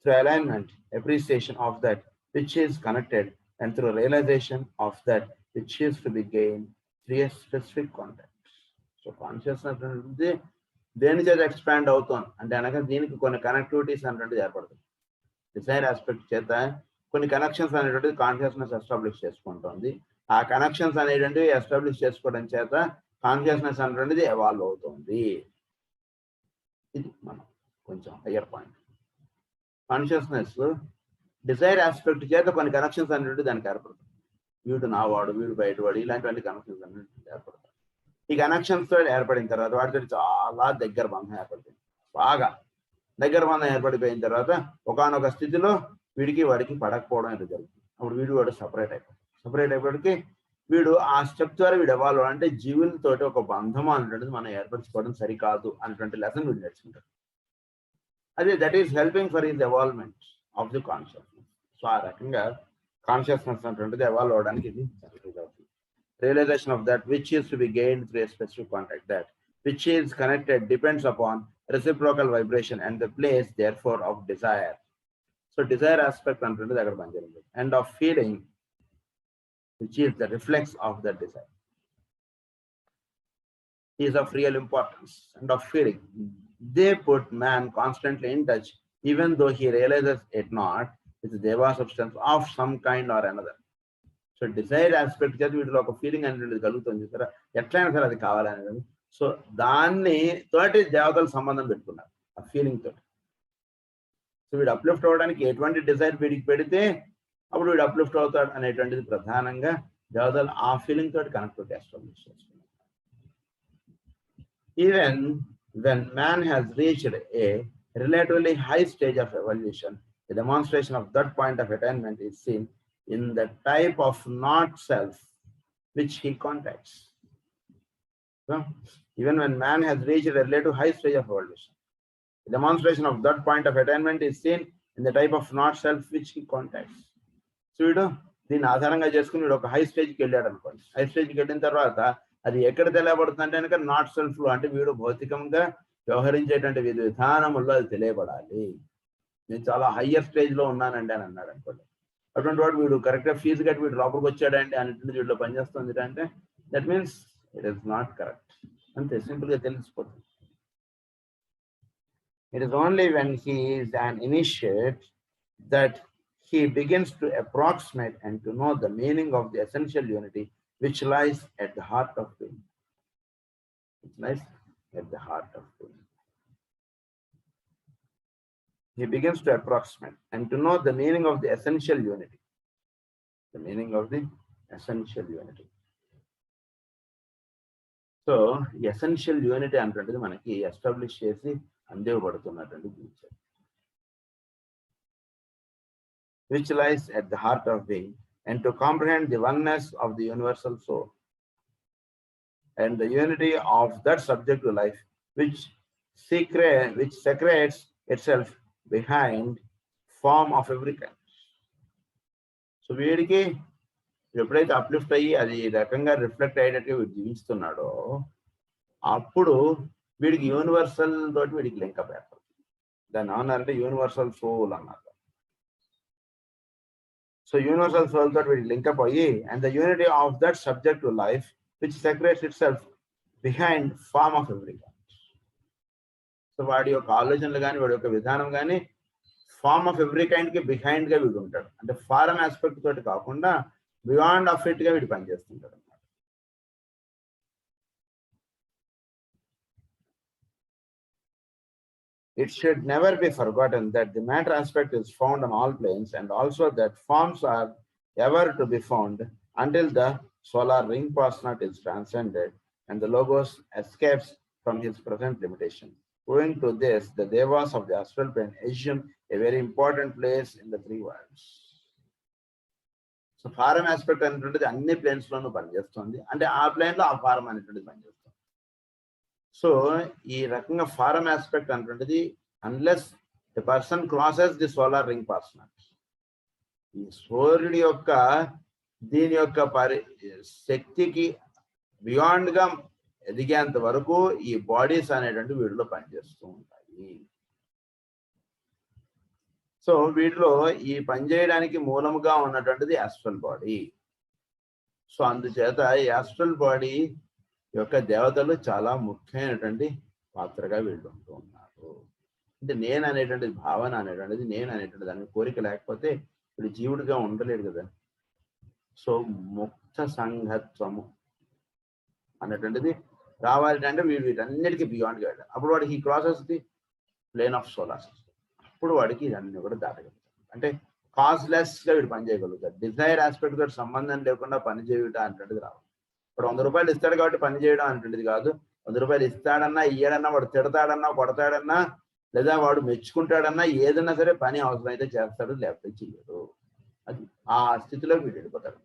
through alignment, appreciation of that which is connected, and through realization of that which is to be gained through a specific context. So consciousness అనేది దేని చేత expand అవుతాం అంటే అనగా దీనికి కొన్ని connectivities అనేటువంటిది ఏర్పడుతుంది. డిజైర్ ఆస్పెక్ట్ చేత కొన్ని కనెక్షన్స్ అనేటువంటిది కాన్షియస్నెస్ ఎస్టాబ్లిష్ చేసుకుంటుంది. ఆ కనెక్షన్స్ అనేటువంటివి ఎస్టాబ్లిష్ చేసుకోవడం చేత కాన్షియస్నెస్ అనేటువంటిది ఎవాల్వ్ అవుతుంది. ఇది మనం కొంచెం higher point. Consciousness desire aspect చేత కొన్ని కనెక్షన్స్ అనేటువంటి దానికి ఏర్పడుతుంది. వీడు నావాడు, వీడు బయటవాడు, ఇలాంటివన్నీ కనెక్షన్స్ అనేటువంటి ఏర్పడతాయి. ఈ కనెక్షన్స్ తో ఏర్పడిన తర్వాత వాటితో చాలా దగ్గర బంధం ఏర్పడుతుంది. బాగా దగ్గర బంధం ఏర్పడిపోయిన తర్వాత ఒకానొక స్థితిలో వీడికి వాడికి పడకపోవడం అనేది జరుగుతుంది. అప్పుడు వీడు వాడు సపరేట్ అయిపోయాడికి వీడు ఆ స్టెప్ ద్వారా వీడు ఎవాల్వ్ అంటే జీవులతోటి ఒక బంధం అనేటువంటిది మనం ఏర్పరచుకోవడం సరికాదు అనేటువంటి లెసన్ వీడు నేర్చుకుంటాడు. అదే that is helping for his evolvement of the consciousness. So ఆ రకంగా కాన్షియస్నెస్ అనేటువంటిది ఎవాల్వ్ అవడానికి ఇది అవుతుంది. Realization of that which is to be gained through a specific contact, that which is connected depends upon reciprocal vibration and the place therefore of desire. So desire aspect antundi agar banjarindi, and of feeling which is the reflex of that desire is of real importance. And of feeling, they put man constantly in touch even though he realizes it not with the deva substance of some kind or another. So Dzire aspect చేత వీటిలో ఒక feeling అనేది కలుగుతుంది చూసారా, ఎట్లయినా సరే అది కావాలనేది. సో దాన్ని తోటి దేవతలు సంబంధం పెట్టుకున్నారు ఆ ఫీలింగ్ తోటి. సో వీడు అప్లిఫ్ట్ అవ్వడానికి ఎటువంటి డిజైర్ వీడికి పెడితే అప్పుడు వీడు అప్లిఫ్ట్ అవుతాడు అనేటువంటిది ప్రధానంగా దేవతలు ఆ ఫీలింగ్ తోటి కనెక్ట్ ఎస్టాబ్లిష్ చేసుకున్నారు. Even when man has reached A relatively high stage of evolution, the demonstration of that point of attainment is seen in the type of not self which he contacts. So, even when man has reached a relative high stage of evolution, the demonstration of that point of attainment is seen in the type of not self which he contacts. So, దీన్ని ఆధారంగా చేసుకుని వీడు ఒక high స్టేజ్కి వెళ్ళాడు అనుకోండి. High స్టేజ్కి వెళ్ళిన తర్వాత అది ఎక్కడ తెలియబడుతుంది అంటే నాట్ సెల్ఫ్ లో, అంటే వీడు భౌతికంగా వ్యవహరించేటువంటి విధానముల్లో అది తెలియబడాలి. నేను చాలా హయ్యర్ స్టేజ్ లో ఉన్నానండి అని అన్నాడు అనుకోండి. అటువంటి వాడు వీడు కరెక్ట్గా ఫీజు కట్టి వీడు లోపలికి వచ్చాడంటే అనేటువంటి వీటిలో పనిచేస్తుంది అంటే that means it is not correct. అంతే సింపుల్గా తెలిసిపోతుంది. It is only when he is an initiate that he begins to approximate and to know the meaning of the essential unity which lies at the heart of being. It lies at the heart of being. He begins to approximate and to know the meaning of the essential unity. The meaning of the essential unity. So, essential unity అంటేది మనకి establish చేసి అందివ్వబడుతున్నటువంటి feature. Which lies at the heart of being, and to comprehend the oneness of the universal soul and the unity of that subjective life which secretes itself behind form of every kind. So వీడికి ఎప్పుడైతే uplift అయ్యి అది రకంగా reflect అయ్యేటట్టుగా వీడు జీవిస్తున్నాడో అప్పుడు వీడికి universal తోటి వీడికి లింకప్ ఏర్పడుతుంది. దాన్ని ఏమన్నారంటే యూనివర్సల్ సోల్ అన్నారు. సో యూనివర్సల్ సోల్ తోటి వీడికి లింకప్ అయ్యి and the unity of that subjective life which secretes itself behind form of every kind. So వాడి యొక్క ఆలోచనలు కానీ వాడి యొక్క విధానం కానీ ఫార్మ్ ఆఫ్ ఎవ్రీ కైండ్ కి బిహైండ్ గా వీడు ఉంటాడు. అంటే ఫారెన్ ఆస్పెక్ట్ తోటి కాకుండా బియాండ్ ఆఫ్ ఇట్ గా వీడు పనిచేస్తుంటాడు అన్నమాట. It should never be forgotten that the matter aspect is found on all planes, and also that forms are ever to be found until the solar ring postnut is transcended and the logos escapes from his present limitation. Owing to this, the devas of the astral plane assume a very important place in the three worlds. So, foreign aspect అనేటువంటిది అన్ని planes లోనూ పనిచేస్తుంది. అంటే ఆ plane లో ఆ form అనేటువంటిది పనిచేస్తుంది. సో ఈ రకంగా ఫారం ఆస్పెక్ట్ అనేటువంటిది unless the person crosses the solar ring pass not, ఈ సూర్యుడి యొక్క దీని యొక్క శక్తికి బియాండ్ గా ఎదిగేంత వరకు ఈ బాడీస్ అనేటువంటి వీడిలో పనిచేస్తూ ఉంటాయి. సో వీటిలో ఈ పని చేయడానికి మూలముగా ఉన్నటువంటిది యాస్ట్రల్ బాడీ. సో అందుచేత ఈ యాస్ట్రల్ బాడీ యొక్క దేవతలు చాలా ముఖ్యమైనటువంటి పాత్రగా వీళ్ళు ఉంటూ ఉన్నారు. అంటే నేను అనేటువంటిది భావన అనేటువంటిది, నేను అనేటువంటి దాని కోరిక లేకపోతే వీడు జీవుడిగా ఉండలేడు కదా. సో ముక్త సంఘత్వము అనేటువంటిది రావాలి అంటే వీడు వీటన్నిటికీ బియాండ్గా వెళ్ళాలి. అప్పుడు వాడికి ఈ crosses the plane of solar system. అప్పుడు వాడికి ఇవన్నీ కూడా దాటగలుగుతాడు. అంటే కాజ్లెస్గా వీడు పని చేయగలుగుతాడు. డిజైర్ ఆస్పెక్ట్ తోటి సంబంధం లేకుండా పని చేయడం అనేటువంటిది రావాలి. ఇప్పుడు 100 రూపాయలు ఇస్తాడు కాబట్టి పని చేయడం అనేటువంటిది కాదు. 100 రూపాయలు ఇస్తాడన్నా, ఇయ్యాడన్నా, వాడు తిడతాడన్నా, కొడతాడన్నా, లేదా వాడు మెచ్చుకుంటాడన్నా, ఏదన్నా సరే పని అవసరమైతే చేస్తాడు, లేకపోతే చేయడు. అది ఆ స్థితిలో వీడు వెళ్ళిపోతాడు.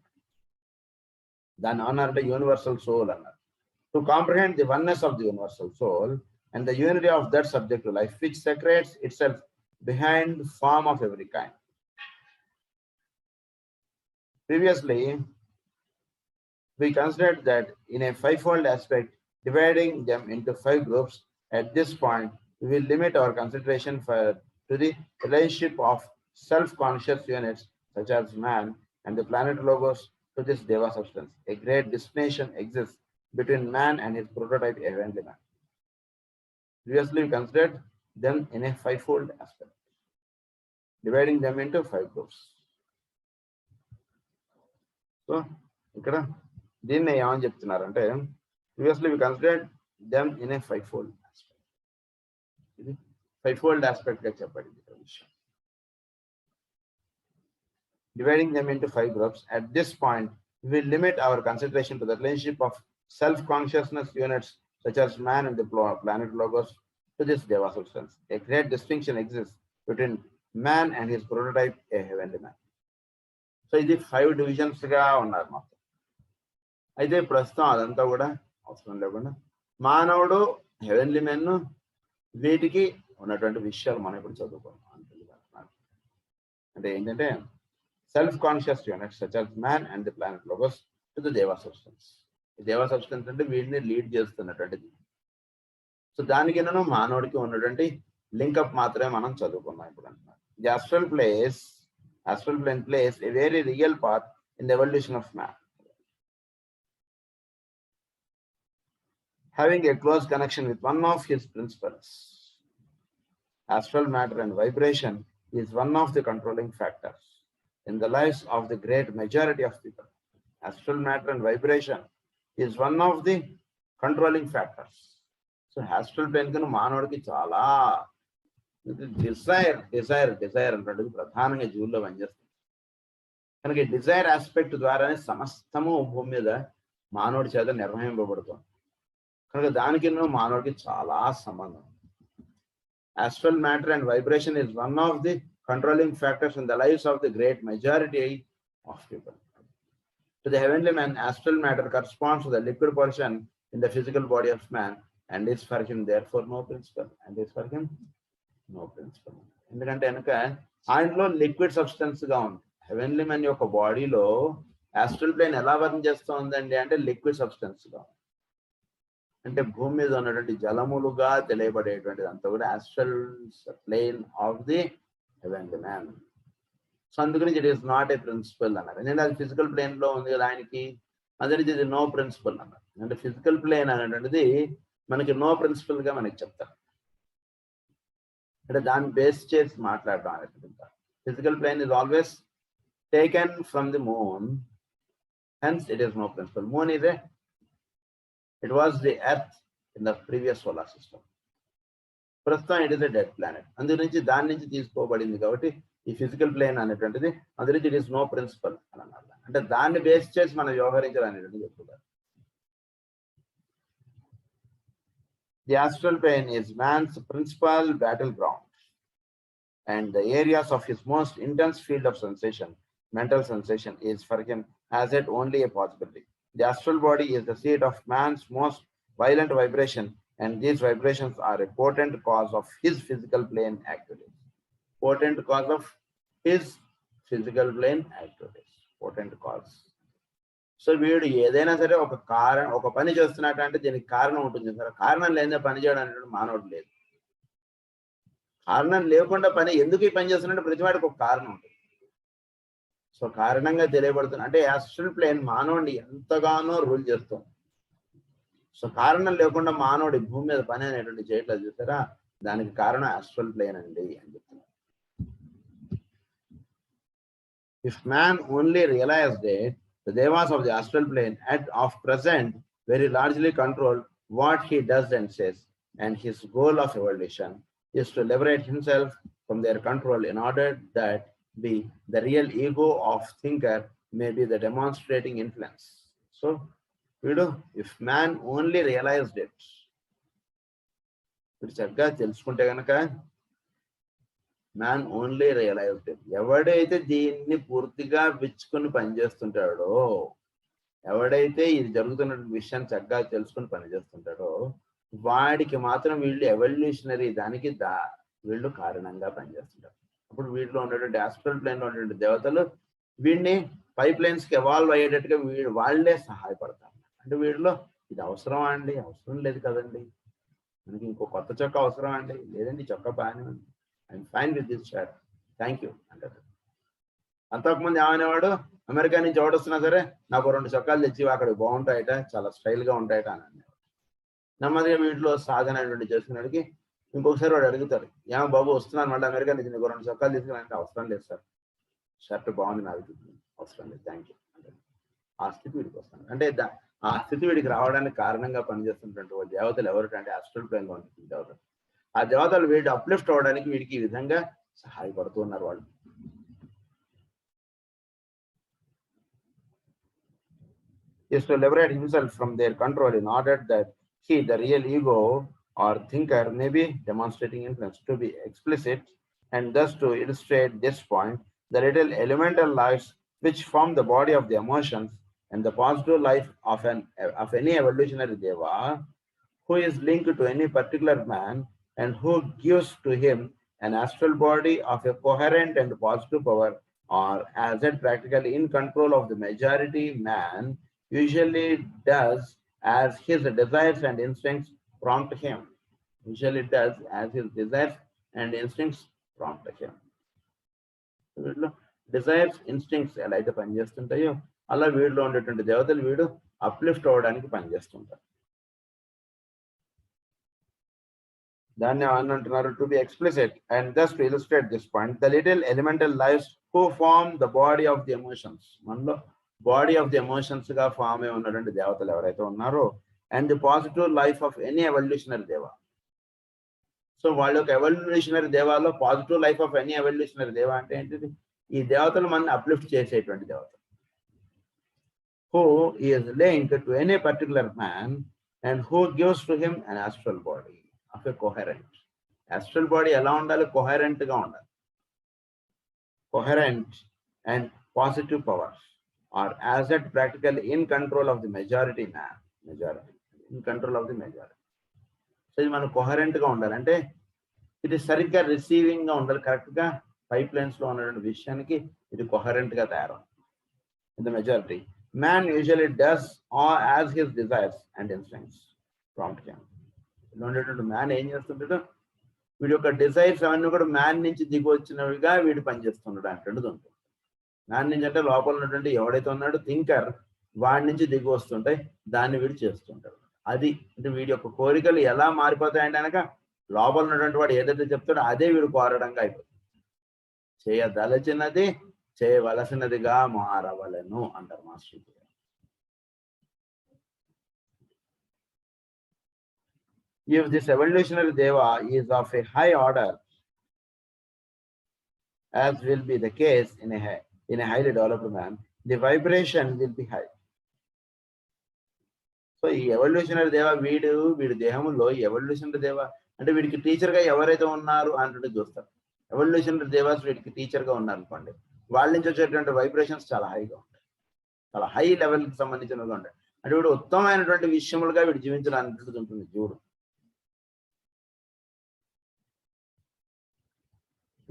దాన్ని ఏమన్నారంటే యూనివర్సల్ సోల్ అన్నారు. To comprehend the oneness of the universal soul and the unity of that subjective life which secretes itself behind form of every kind. Previously, we considered that in a fivefold aspect, dividing them into 5 groups. At this point, we will limit our consideration to the relationship of self-conscious units such as man and the planet Logos to this Deva substance. A great distinction exists between man and his prototype heavenly man. Previously, we considered them in a fivefold aspect, dividing them into 5 groups. So, ఇక్కడ దీన్ని ఏమని చెప్తున్నారంటే previously we considered them in a fivefold aspect. ఇది fivefold aspect గా చెప్పబడింది ఈ విషయం. Dividing them into 5 groups. At this point, we will limit our consideration to the relationship of self-consciousness units such as man and the planet Logos to this Deva substance. A great distinction exists between man and his prototype, a heavenly man. So, ఇది 5 divisions గా ఉన్నారు మొత్తం. అయితే ప్రస్తుతం అదంతా కూడా అవసరం లేకుండా మానవుడు, హెవెన్లీ మెన్, వీటికి ఉన్నటువంటి విషయాలు మనం ఇప్పుడు చదువుకున్నాం. అంటే ఏంటంటే self conscious units such as man and the planet logos to the దేవా సబ్స్టెన్స్. ఈ దేవా సబ్స్టెన్స్ అంటే వీడిని లీడ్ చేస్తున్నటువంటిది. సో దానికి మానవుడికి ఉన్నటువంటి లింకప్ మాత్రమే మనం చదువుకున్నాం ఇప్పుడు అంటున్నాం. The astral plane plays a very real part in the evolution of man, having a close connection with one of his principles. Astral matter and vibration is one of the controlling factors in the lives of the great majority of people. Astral matter and vibration is one of the controlling factors. So astral plane kanu మానవుడికి చాలా Dzire అంటే ప్రధానంగా జీవుల్లో పనిచేస్తుంది. కనుక Dzire aspect ద్వారానే సమస్తము భూమి మీద మానవుడి చేత నిర్వహింపబడుతుంది. కనుక దానికి మానవుడికి చాలా సంబంధం. Astral matter and vibration is one of the controlling factors in the lives of the great majority of people. To the heavenly man, astral matter corresponds to the liquid portion in the physical body of man and is for him therefore no principle. ఎందుకంటే కనుక ఆయనలో liquid substance గా ఉంది. Heavenly man యొక్క బాడీలో astral plane ఎలా work చేస్తుందండి అంటే లిక్విడ్ సబ్స్టెన్స్ గా, అంటే భూమి మీద ఉన్నటువంటి జలములుగా తెలియబడేటువంటిది అంతా కూడా astral plane of the heavenly man. So అందుకని it is not a principle అన్నారు. ఎందుకంటే అది ఫిజికల్ ప్లేన్ లో ఉంది కదా ఆయనకి, అందుకని ఇది నో ప్రిన్సిపల్ అన్నారు. అంటే ఫిజికల్ ప్లేన్ అనేటువంటిది మనకి నో ప్రిన్సిపల్ గా మనకి చెప్తారు. అంటే దాన్ని బేస్ చేసి మాట్లాడటం అనేటువంటి. Physical plane is always taken from the moon, hence it is no principle. Moon is it was the earth in the previous solar system. ప్రస్తుతం it is a dead planet. అందు నుంచి దాని నుంచి తీసుకోబడింది కాబట్టి ఈ ఫిజికల్ ప్లేన్ అనేటువంటిది అందు నుంచి ఇట్ ఈస్ నో ప్రిన్సిపల్ అని అన్నారు. అంటే దాన్ని బేస్ చేసి మనం వ్యవహరించాలనేటువంటి చెప్తున్నారు. The astral plane is man's principal battleground and the areas of his most intense field of sensation, mental sensation, is for him as yet only a possibility. The astral body is the seat of man's most violent vibration and these vibrations are a potent cause of his physical plane activities. Potent cause of his physical plane activities. Potent cause. So వీడు ఏదైనా సరే ఒక పని చేస్తున్నట్టు అంటే దీనికి కారణం ఉంటుంది సార్. కారణం లేదే పని చేయడం అనేటువంటి మానవుడు లేదు. కారణం లేకుండా పని ఎందుకు ఈ పని చేస్తున్నట్టు ప్రతి వాడికి ఒక కారణం ఉంటుంది. సో కారణంగా తెలియబడుతుంది అంటే యాస్ట్రల్ ప్లేన్ మానవుడిని ఎంతగానో రూల్ చేస్తుంది. సో కారణం లేకుండా మానవుడి భూమి మీద పని అనేటువంటి చేయట్లేదు చూసారా, దానికి కారణం యాస్ట్రల్ ప్లేన్ అండి అని చెప్తున్నారు. If man only realized it, the devas of the astral plane at of present very largely control what he does and says, and his goal of evolution is to liberate himself from their control in order that the real ego of thinker may be the demonstrating influence. So, if man only realized it, it's చక్కగా తెలుసుకుంటే కనుక man only realised it, ఎవడైతే దీన్ని పూర్తిగా విచ్చుకొని పనిచేస్తుంటాడో, ఎవడైతే ఇది జరుగుతున్న విషయాన్ని చక్కగా తెలుసుకొని పనిచేస్తుంటాడో వాడికి మాత్రం వీళ్ళు ఎవల్యూషనరీ దానికి వీళ్ళు కారణంగా పనిచేస్తుంటారు. అప్పుడు వీటిలో ఉన్నటువంటి ఆస్ట్రల్ ప్లేన్ లో ఉన్నటువంటి దేవతలు వీడిని పైప్ లైన్స్ కి ఎవాల్వ్ అయ్యేటట్టుగా వాళ్ళే సహాయపడతారు. అంటే వీడిలో ఇది అవసరమా అండి, అవసరం లేదు కదండి, మనకి ఇంకో కొత్త చొక్కా అవసరం అండి, లేదండి చొక్కా బాగానే ఉంది, I'm fine with this shirt, thank you అంటారు. అంతకుముందు ఏమనేవాడు, అమెరికా నుంచి ఎవడొస్తున్నా సరే నాకు 2 చొక్కాలు తెచ్చి అక్కడ బాగుంటాయట, చాలా స్టైల్ గా ఉంటాయట అని అనేవాడు. నెమ్మదిగా వీటిలో సాధన చేసుకున్నాడికి ఇంకొకసారి వాడు అడుగుతారు, ఏమో బాబు వస్తున్నాను మళ్ళీ అమెరికా నుంచి, నీకు 2 చొక్కాలు తీసుకున్నానంటే అవసరం లేదు సార్, షర్ట్ బాగుంది నాకు అవసరం లేదు థ్యాంక్ యూ అంటే ఆ స్థితి వీడికి వస్తాను. అంటే ఆ స్థితి వీడికి రావడానికి కారణంగా పనిచేస్తున్నటువంటి దేవతలు ఎవరు అంటే ఆస్ట్రల్ ప్లేన్ లో ఉంటుంది దేవతలు. ఆ దేవతలు వీడు అప్లిఫ్ట్ అవడానికి వీడికి ఈ విధంగా సహాయపడుతూ ఉన్నారు వాళ్ళు. Is to liberate himself from their control in order that he, the real ego or thinker, may be demonstrating influence. To be explicit and thus to illustrate this point, the little elemental lives which form the body of the emotions and the positive life of any evolutionary deva who is linked to any particular man and who gives to him an astral body of a coherent and positive power, or as it practically in control of the majority man, usually does as his desires and instincts prompt him. Usually does as his desires and instincts prompt him. Desires, instincts ఎలా అయితే పనిచేస్తుంటాయో అలా వీడిలో ఉండేటువంటి దేవతలు వీడు uplift అవడానికి పనిచేస్తుంటారు. దాన్ని అంటున్నారు to be explicit and just to illustrate this point, the little elemental lives who form the body of the emotions, మనలో బాడీ ఆఫ్ ది ఎమోషన్స్ గా ఫామ్ అయి ఉన్నటువంటి దేవతలు ఎవరైతే ఉన్నారో, and the positive life of any evolutionary deva. So వాళ్ళ యొక్క evolutionary దేవాలో positive life of any evolutionary deva అంటే ఏంటిది, ఈ దేవతలు మనల్ని అప్లిఫ్ట్ చేసేటువంటి దేవతలు. Who is linked to any particular man and who gives to him an astral body of a coherent. Astral body ఎలా ఉండాలి, కోహెరెంట్ గా ఉండాలి. Coherent and positive powers are as at practically in control of the majority man, in control of the majority. So ఇది మనం coherent గా ఉండాలి, అంటే ఇది సరిగ్గా రిసీవింగ్ గా ఉండాలి, కరెక్ట్ గా పైప్ లైన్స్ లో ఉన్నటువంటి విషయానికి ఇది కోహరెంట్ గా తయారవుతుంది. In the majority man usually does or as his desires and instincts prompt him. ఇలా ఉండేటువంటి మ్యాన్ ఏం చేస్తుంటాడు, వీడి యొక్క డిజైర్స్ అవన్నీ కూడా మ్యాన్ నుంచి దిగి వచ్చినవిగా వీడు పనిచేస్తున్నాడు అంటుండదు ఉంటుంది. మ్యాన్ నుంచి అంటే లోపల ఉన్నటువంటి ఎవడైతే ఉన్నాడో థింకర్, వాడి నుంచి దిగి వస్తుంటాయి, దాన్ని వీడు చేస్తుంటాడు. అది అంటే వీడి యొక్క కోరికలు ఎలా మారిపోతాయంటే కనుక లోపల ఉన్నటువంటి వాడు ఏదైతే చెప్తాడో అదే వీడు కోరడంగా అయిపోతుంది. చేయదలచినది చేయవలసినదిగా మారవలను అంటారు master. If this evolutionary deva is of a high order, as will be the case in a highly developed man, the vibration will be high. So ఈ ఎవల్యూషనరీ దేవ వీడి దేహంలో ఎవల్యూషనరీ దేవ అంటే వీడికి టీచర్ గా ఎవరైతే ఉన్నారు అంటే చూస్తారు. ఎవల్యూషనరీ దేవాస్ వీడికి టీచర్ గా ఉన్నారు అనుకోండి, వాళ్ళ నుంచి వచ్చేటువంటి వైబ్రేషన్స్ చాలా హైగా ఉంటాయి, చాలా హై లెవెల్ కి సంబంధించినవిగా ఉంటాయి. అంటే వీడు ఉత్తమమైనటువంటి విషయములుగా వీడు జీవించడానికి ఉంటుంది జీవుడు.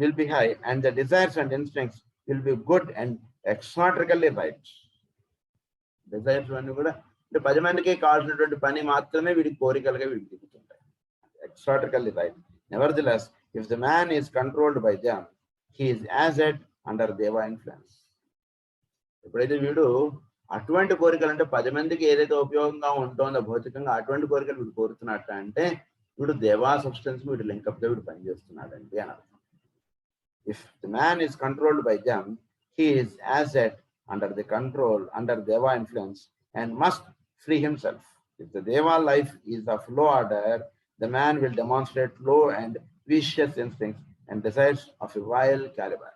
Will be high and the desires and instincts will be good and exotically right. Desires అన్ని కూడా అంటే 10 మందికి కావాల్సినటువంటి పని మాత్రమే వీడి కోరికలుగా వీడికి దిగుతుంటాయి. Exotically right. Nevertheless, If the man is controlled by them, he is as yet under Deva influence. ఎప్పుడైతే వీడు అటువంటి కోరికలు అంటే 10 మందికి ఏదైతే ఉపయోగంగా ఉంటుందో భౌతికంగా అటువంటి కోరికలు వీడు కోరుతున్నట్ట అంటే వీడు దేవా సబ్స్టెన్స్ వీడు లింకప్ గా వీడు పనిచేస్తున్నాడండి అని అర్థం. If the man is controlled by them, he is as yet under the control, under Deva influence, and must free himself. If the Deva life is of low order, the man will demonstrate low and vicious instincts and desires of a vile caliber.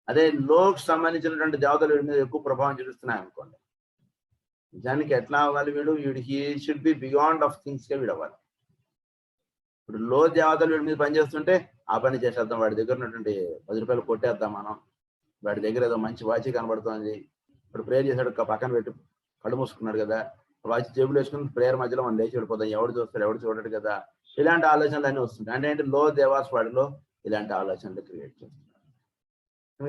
అదే లోకి సంబంధించినటువంటి దేవతలు వీడి మీద ఎక్కువ ప్రభావం చూపిస్తున్నాయి అనుకోండి, నిజానికి ఎట్లా అవ్వాలి వీడు he should be beyond of things గా వీడు అవ్వాలి. ఇప్పుడు లో దేవతలు వీడి మీద పనిచేస్తుంటే ఆ పని చేసేద్దాం, వాడి దగ్గర ఉన్నటువంటి 10 రూపాయలు కొట్టేద్దాం మనం, వాడి దగ్గర ఏదో మంచి వాచి కనబడుతుంది, ఇప్పుడు ప్రేయర్ చేశాడు పక్కన పెట్టి కళ్ళు మూసుకున్నాడు కదా, వాచి జేబులు వేసుకుని ప్రేయర్ మధ్యలో మనం లేచి వెళ్ళిపోతాం, ఎవడు చూస్తాడు ఎవడు చూడడు కదా, ఇలాంటి ఆలోచనలు అన్నీ వస్తుంటాయి. అంటే ఏంటి, లో దేవాస్ వాడిలో ఇలాంటి ఆలోచనలు క్రియేట్ చేస్తున్నారు.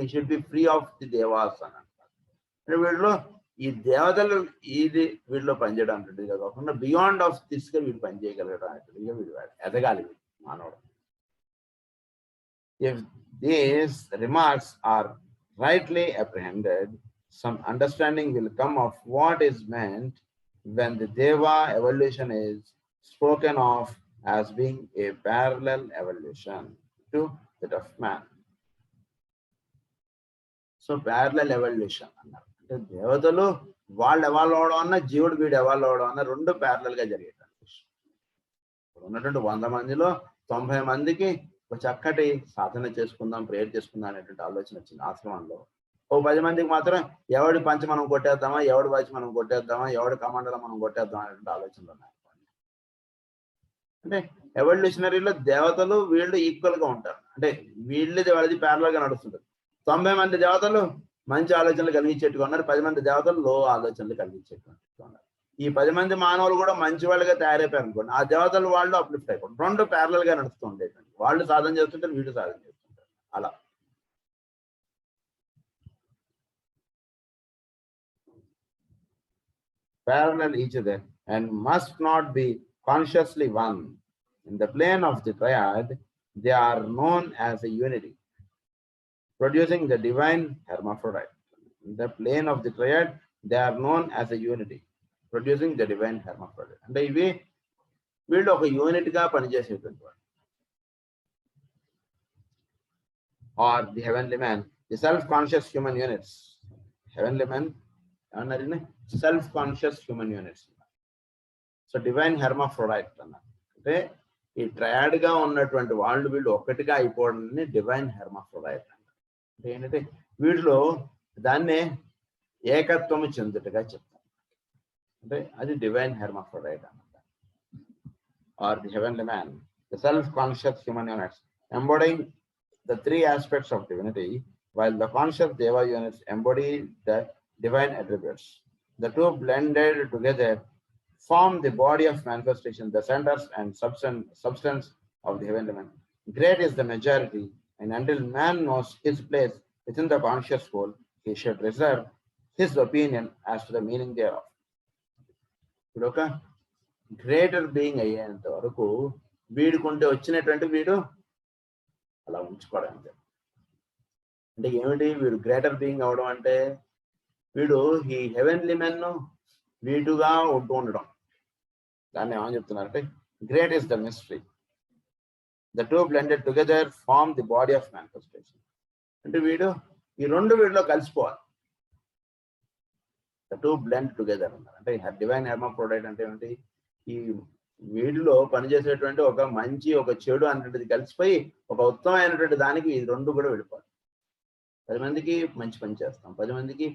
ఈ should be free of the devas అని అంటారు. అంటే వీడిలో ఈ దేవతలు ఇది వీడిలో పనిచేయడం అంటుండేది కాకుండా బియాండ్ ఆఫ్ దిస్ గా వీడు పనిచేయగలగడం అనేటువంటిగా వీడు ఎదగాలి మానవుడు. If these remarks are rightly apprehended, some understanding will come of what is meant when the Deva evolution is spoken of as being a parallel evolution to that of man. So parallel evolution అన్నారు అంటే దేవతలు వాళ్ళు evolve అవడం అన్న జీవుడు వీడు evolve అవడం అన్న రెండు ప్యారలల్ గా జరిగేటటువంటి విషయం. ఉన్నటువంటి 100 మందిలో 90 మందికి ఒక చక్కటి సాధన చేసుకుందాం, ప్రేయర్ చేసుకుందాం అనేటువంటి ఆలోచన వచ్చింది ఆశ్రమంలో. ఓ 10 మందికి మాత్రం ఎవడి పంచి మనం కొట్టేద్దామా, ఎవడి వాచి మనం కొట్టేద్దామా, ఎవడి కమాండలో మనం కొట్టేద్దాం అనేటువంటి ఆలోచనలు ఉన్నాయి. అంటే ఎవల్యూషనరీలో దేవతలు వీళ్ళు ఈక్వల్ గా ఉంటారు, అంటే వీళ్ళది వాళ్ళది ప్యారలల్ గా నడుస్తుంటారు. 90 మంది దేవతలు మంచి ఆలోచనలు కలిగించేట్టుగా ఉన్నారు, 10 మంది దేవతలు లో ఆలోచనలు కలిగించేట్టుగా ఉన్నారు. ఈ 10 మంది మానవులు కూడా మంచి వాళ్ళుగా తయారైపోయారు అనుకోండి, ఆ దేవతలు వాళ్ళు అప్లిఫ్ట్ అయిపోతారు. రెండు ప్యారలల్ గా నడుస్తూ ఉండేటువంటి, వాళ్ళు సాధన చేస్తుంటారు, వీళ్ళు సాధన చేస్తుంటారు. అలా parallel each other and must not be consciously one. In the plane of the triad, they are known as a unity, producing the divine hermaphrodite. In the plane of the triad, they are known as a unity, producing the divine hermaphrodite. అంటే ఇవి వీళ్ళు ఒక unit గా పనిచేసేటువంటి వాడు. Or the heavenly man, the self-conscious human units. Heavenly man ఏమన్నారండి, self conscious human units. So divine hermaphrodite అన్నారు. అంటే ఈ ట్రయాడ్ గా ఉన్నటువంటి వాళ్ళు వీళ్ళు ఒక్కటిగా అయిపోవడాన్ని డివైన్ హెర్మాఫ్రోడైట్ అన్నారు. అంటే ఏంటంటే వీటిలో దాన్నే ఏకత్వము చెందుటగా చెప్తారు. అంటే అది డివైన్ హెర్మాఫ్రోడైట్ అన్నమాట. Or the heavenly man, the self conscious human units embodying the 3 aspects of divinity, while the conscious Deva units embody the divine attributes. The two blended together form the body of manifestation, the centers and substance of the heavenly man. Great is the majority, and until man knows his place within the conscious whole, he should reserve his opinion as to the meaning thereof. ఇప్పుడు ఒక greater being అయ్యేంత వరకు వీడుకుంటే వచ్చినటువంటి వీడు అలా ఉంచుకోవడం. అంటే ఏమిటి వీడు గ్రేటర్ బీయింగ్ అవడం అంటే, వీడు ఈ హెవెన్లీ మెన్ వీటుగా ఉంటూ ఉండడం. దాన్ని ఏమని చెప్తున్నారంటే great is the mystery, the two blended together form the body of manifestation. అంటే వీడు ఈ రెండు వీడిలో కలిసిపోవాలి. ద టూ బ్లెండ్ టుగెదర్ అన్నారు. అంటే డివైన్ హెర్మాఫ్రోడైట్ అంటే ఏమిటి, ఈ వీడిలో పనిచేసేటువంటి ఒక మంచి ఒక చెడు అనేటువంటిది కలిసిపోయి ఒక ఉత్తమమైనటువంటి దానికి ఈ రెండు కూడా వెళ్ళిపోవాలి. 10 మందికి మంచి పని చేస్తాం, 10 మందికి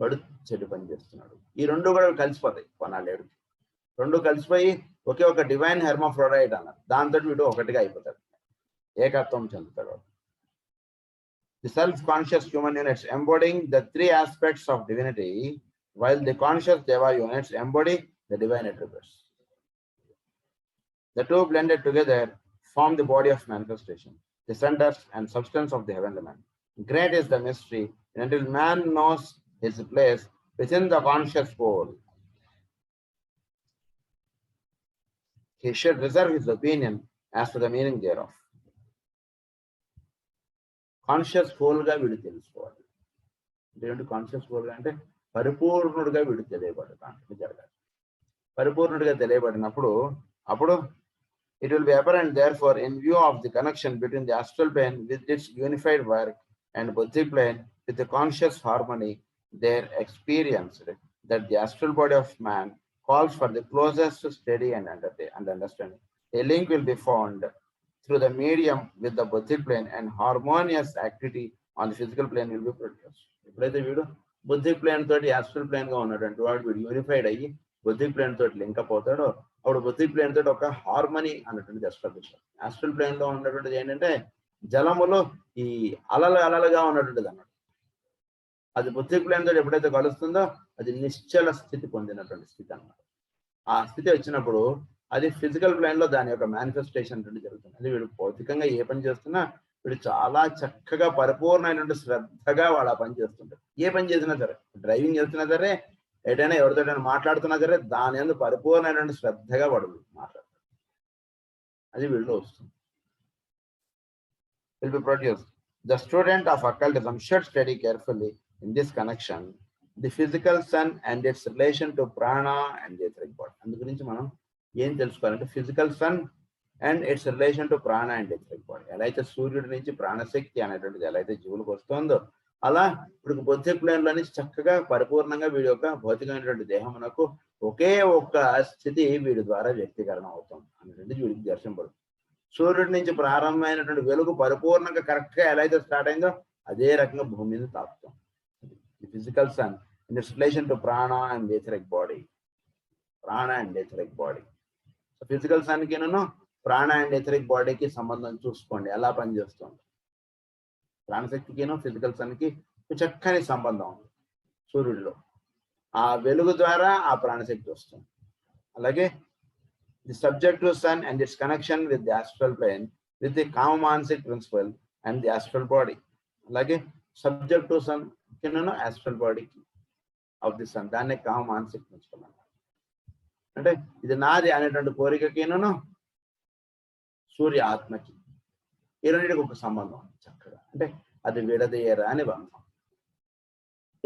వాడు చెడు పని చేస్తున్నాడు, ఈ రెండు కూడా కలిసిపోతాయి. కొన్నాళ్ళేడు రెండు కలిసిపోయి ఒకే ఒక డివైన్ హెర్మాఫ్రోడైట్ అన్నారు. దాంతో వీడు ఒకటిగా అయిపోతాడు, ఏకత్వం చెందుతాడు. The self conscious human units embodying the 3 aspects of divinity, while the conscious Deva units embody the divine attributes. The two blended together form the body of manifestation, the centers and substance of the heavenly man. Great is the mystery, and until man knows his place within the conscious whole, he should reserve his opinion as to the meaning thereof. Conscious హోల్గా వీడు తెలుసుకోవాలి. ఏంటి conscious హోల్గా అంటే పరిపూర్ణుడిగా వీడు తెలియబడు దాంట్లో జరగాలి. పరిపూర్ణుడిగా తెలియబడినప్పుడు అప్పుడు it will be apparent therefore in view of the connection between the astral plane with its unified work and buddhi plane with the conscious harmony there experienced that the astral body of man calls for the closest study and understanding. A link will be found through the medium with the buddhi plane and harmonious activity on the physical plane will be produced. ఎప్పుడైతే వీడు బుద్ధి plane తోటి astral plane గా ఉన్నటువంటి వాడు వీడు unified అయ్యి బుద్ధి ప్లేన్ తోటి లింకప్ అవుతాడో అప్పుడు బుద్ధి ప్లేన్ తోటి ఒక హార్మనీ అన్నటువంటిది ఎస్టాబ్లిష్. ఆస్ట్రల్ ప్లేన్ లో ఉన్నటువంటిది ఏంటంటే జలములో ఈ అలలుగా ఉన్నటువంటిది అన్నట్టు. అది బుద్ధి ప్లేన్ తోటి ఎప్పుడైతే కలుస్తుందో అది నిశ్చల స్థితి పొందినటువంటి స్థితి అన్నమాట. ఆ స్థితి వచ్చినప్పుడు అది ఫిజికల్ ప్లేన్ లో దాని యొక్క మేనిఫెస్టేషన్ అనేది జరుగుతుంది. అది వీడు భౌతికంగా ఏ పని చేస్తున్నా వీడు చాలా చక్కగా పరిపూర్ణమైనటువంటి శ్రద్ధగా వాడు ఆ పని చేస్తుంటాడు. ఏ పని చేసినా సరే, డ్రైవింగ్ చేస్తున్నా సరే, ఎటైనా ఎవరితో మాట్లాడుతున్నా సరే దాని యందు పరిపూర్ణమైనటువంటి శ్రద్ధగా వాడు మాట్లాడతాడు. అది వీళ్ళు వస్తుంది. Will be produced. The student of occultism should study carefully in this connection the physical sun and its relation to prana and the etheric body. అందు గురించి మనం ఏం తెలుసుకోవాలంటే physical sun and its relation to prana and etheric body. ఎలా అయితే సూర్యుడి నుంచి ప్రాణశక్తి అనేటువంటిది ఎలా అయితే జీవులకు వస్తుందో అలా ఇప్పుడు బుద్ధి ప్లేన్ లో నుంచి చక్కగా పరిపూర్ణంగా వీడి యొక్క భౌతికమైనటువంటి దేహమునకు ఒకే ఒక్క స్థితి వీడి ద్వారా వ్యక్తీకరణ అవుతుంది అనేటువంటిది వీడికి దర్శనపడుతుంది. సూర్యుడి నుంచి ప్రారంభమైనటువంటి వెలుగు పరిపూర్ణంగా కరెక్ట్ గా ఎలా అయితే స్టార్ట్ అయిందో అదే రకంగా భూమి మీద తాకుతాం. Physical sun in its relation to prana and etheric body. Prana and etheric body. Physical sun కి ప్రాణ అండ్ ఎథరిక్ బాడీకి సంబంధం చూసుకోండి ఎలా పనిచేస్తుంది. ప్రాణశక్తికిను ఫిజికల్ సన్ కి చక్కని సంబంధం ఉంది సూర్యుడిలో. ఆ వెలుగు ద్వారా ఆ ప్రాణశక్తి వస్తుంది. అలాగే the subjective sun and its connection with the astral plane with the kamamanasic principle and the astral body. అలాగే సబ్జెక్టివ్ సన్ కిను ఆస్ట్రల్ బాడీకి ఆఫ్ ది సన్ దాన్నే కామమానసిక్ ప్రిన్సిపల్ అన్నారు. అంటే ఇది నాది అనేటువంటి కోరికకిను సూర్య ఆత్మకి ఈ రెండింటికి ఒక సంబంధం ఉంది చక్కగా. అంటే అది విడదీయరా అని బంధం.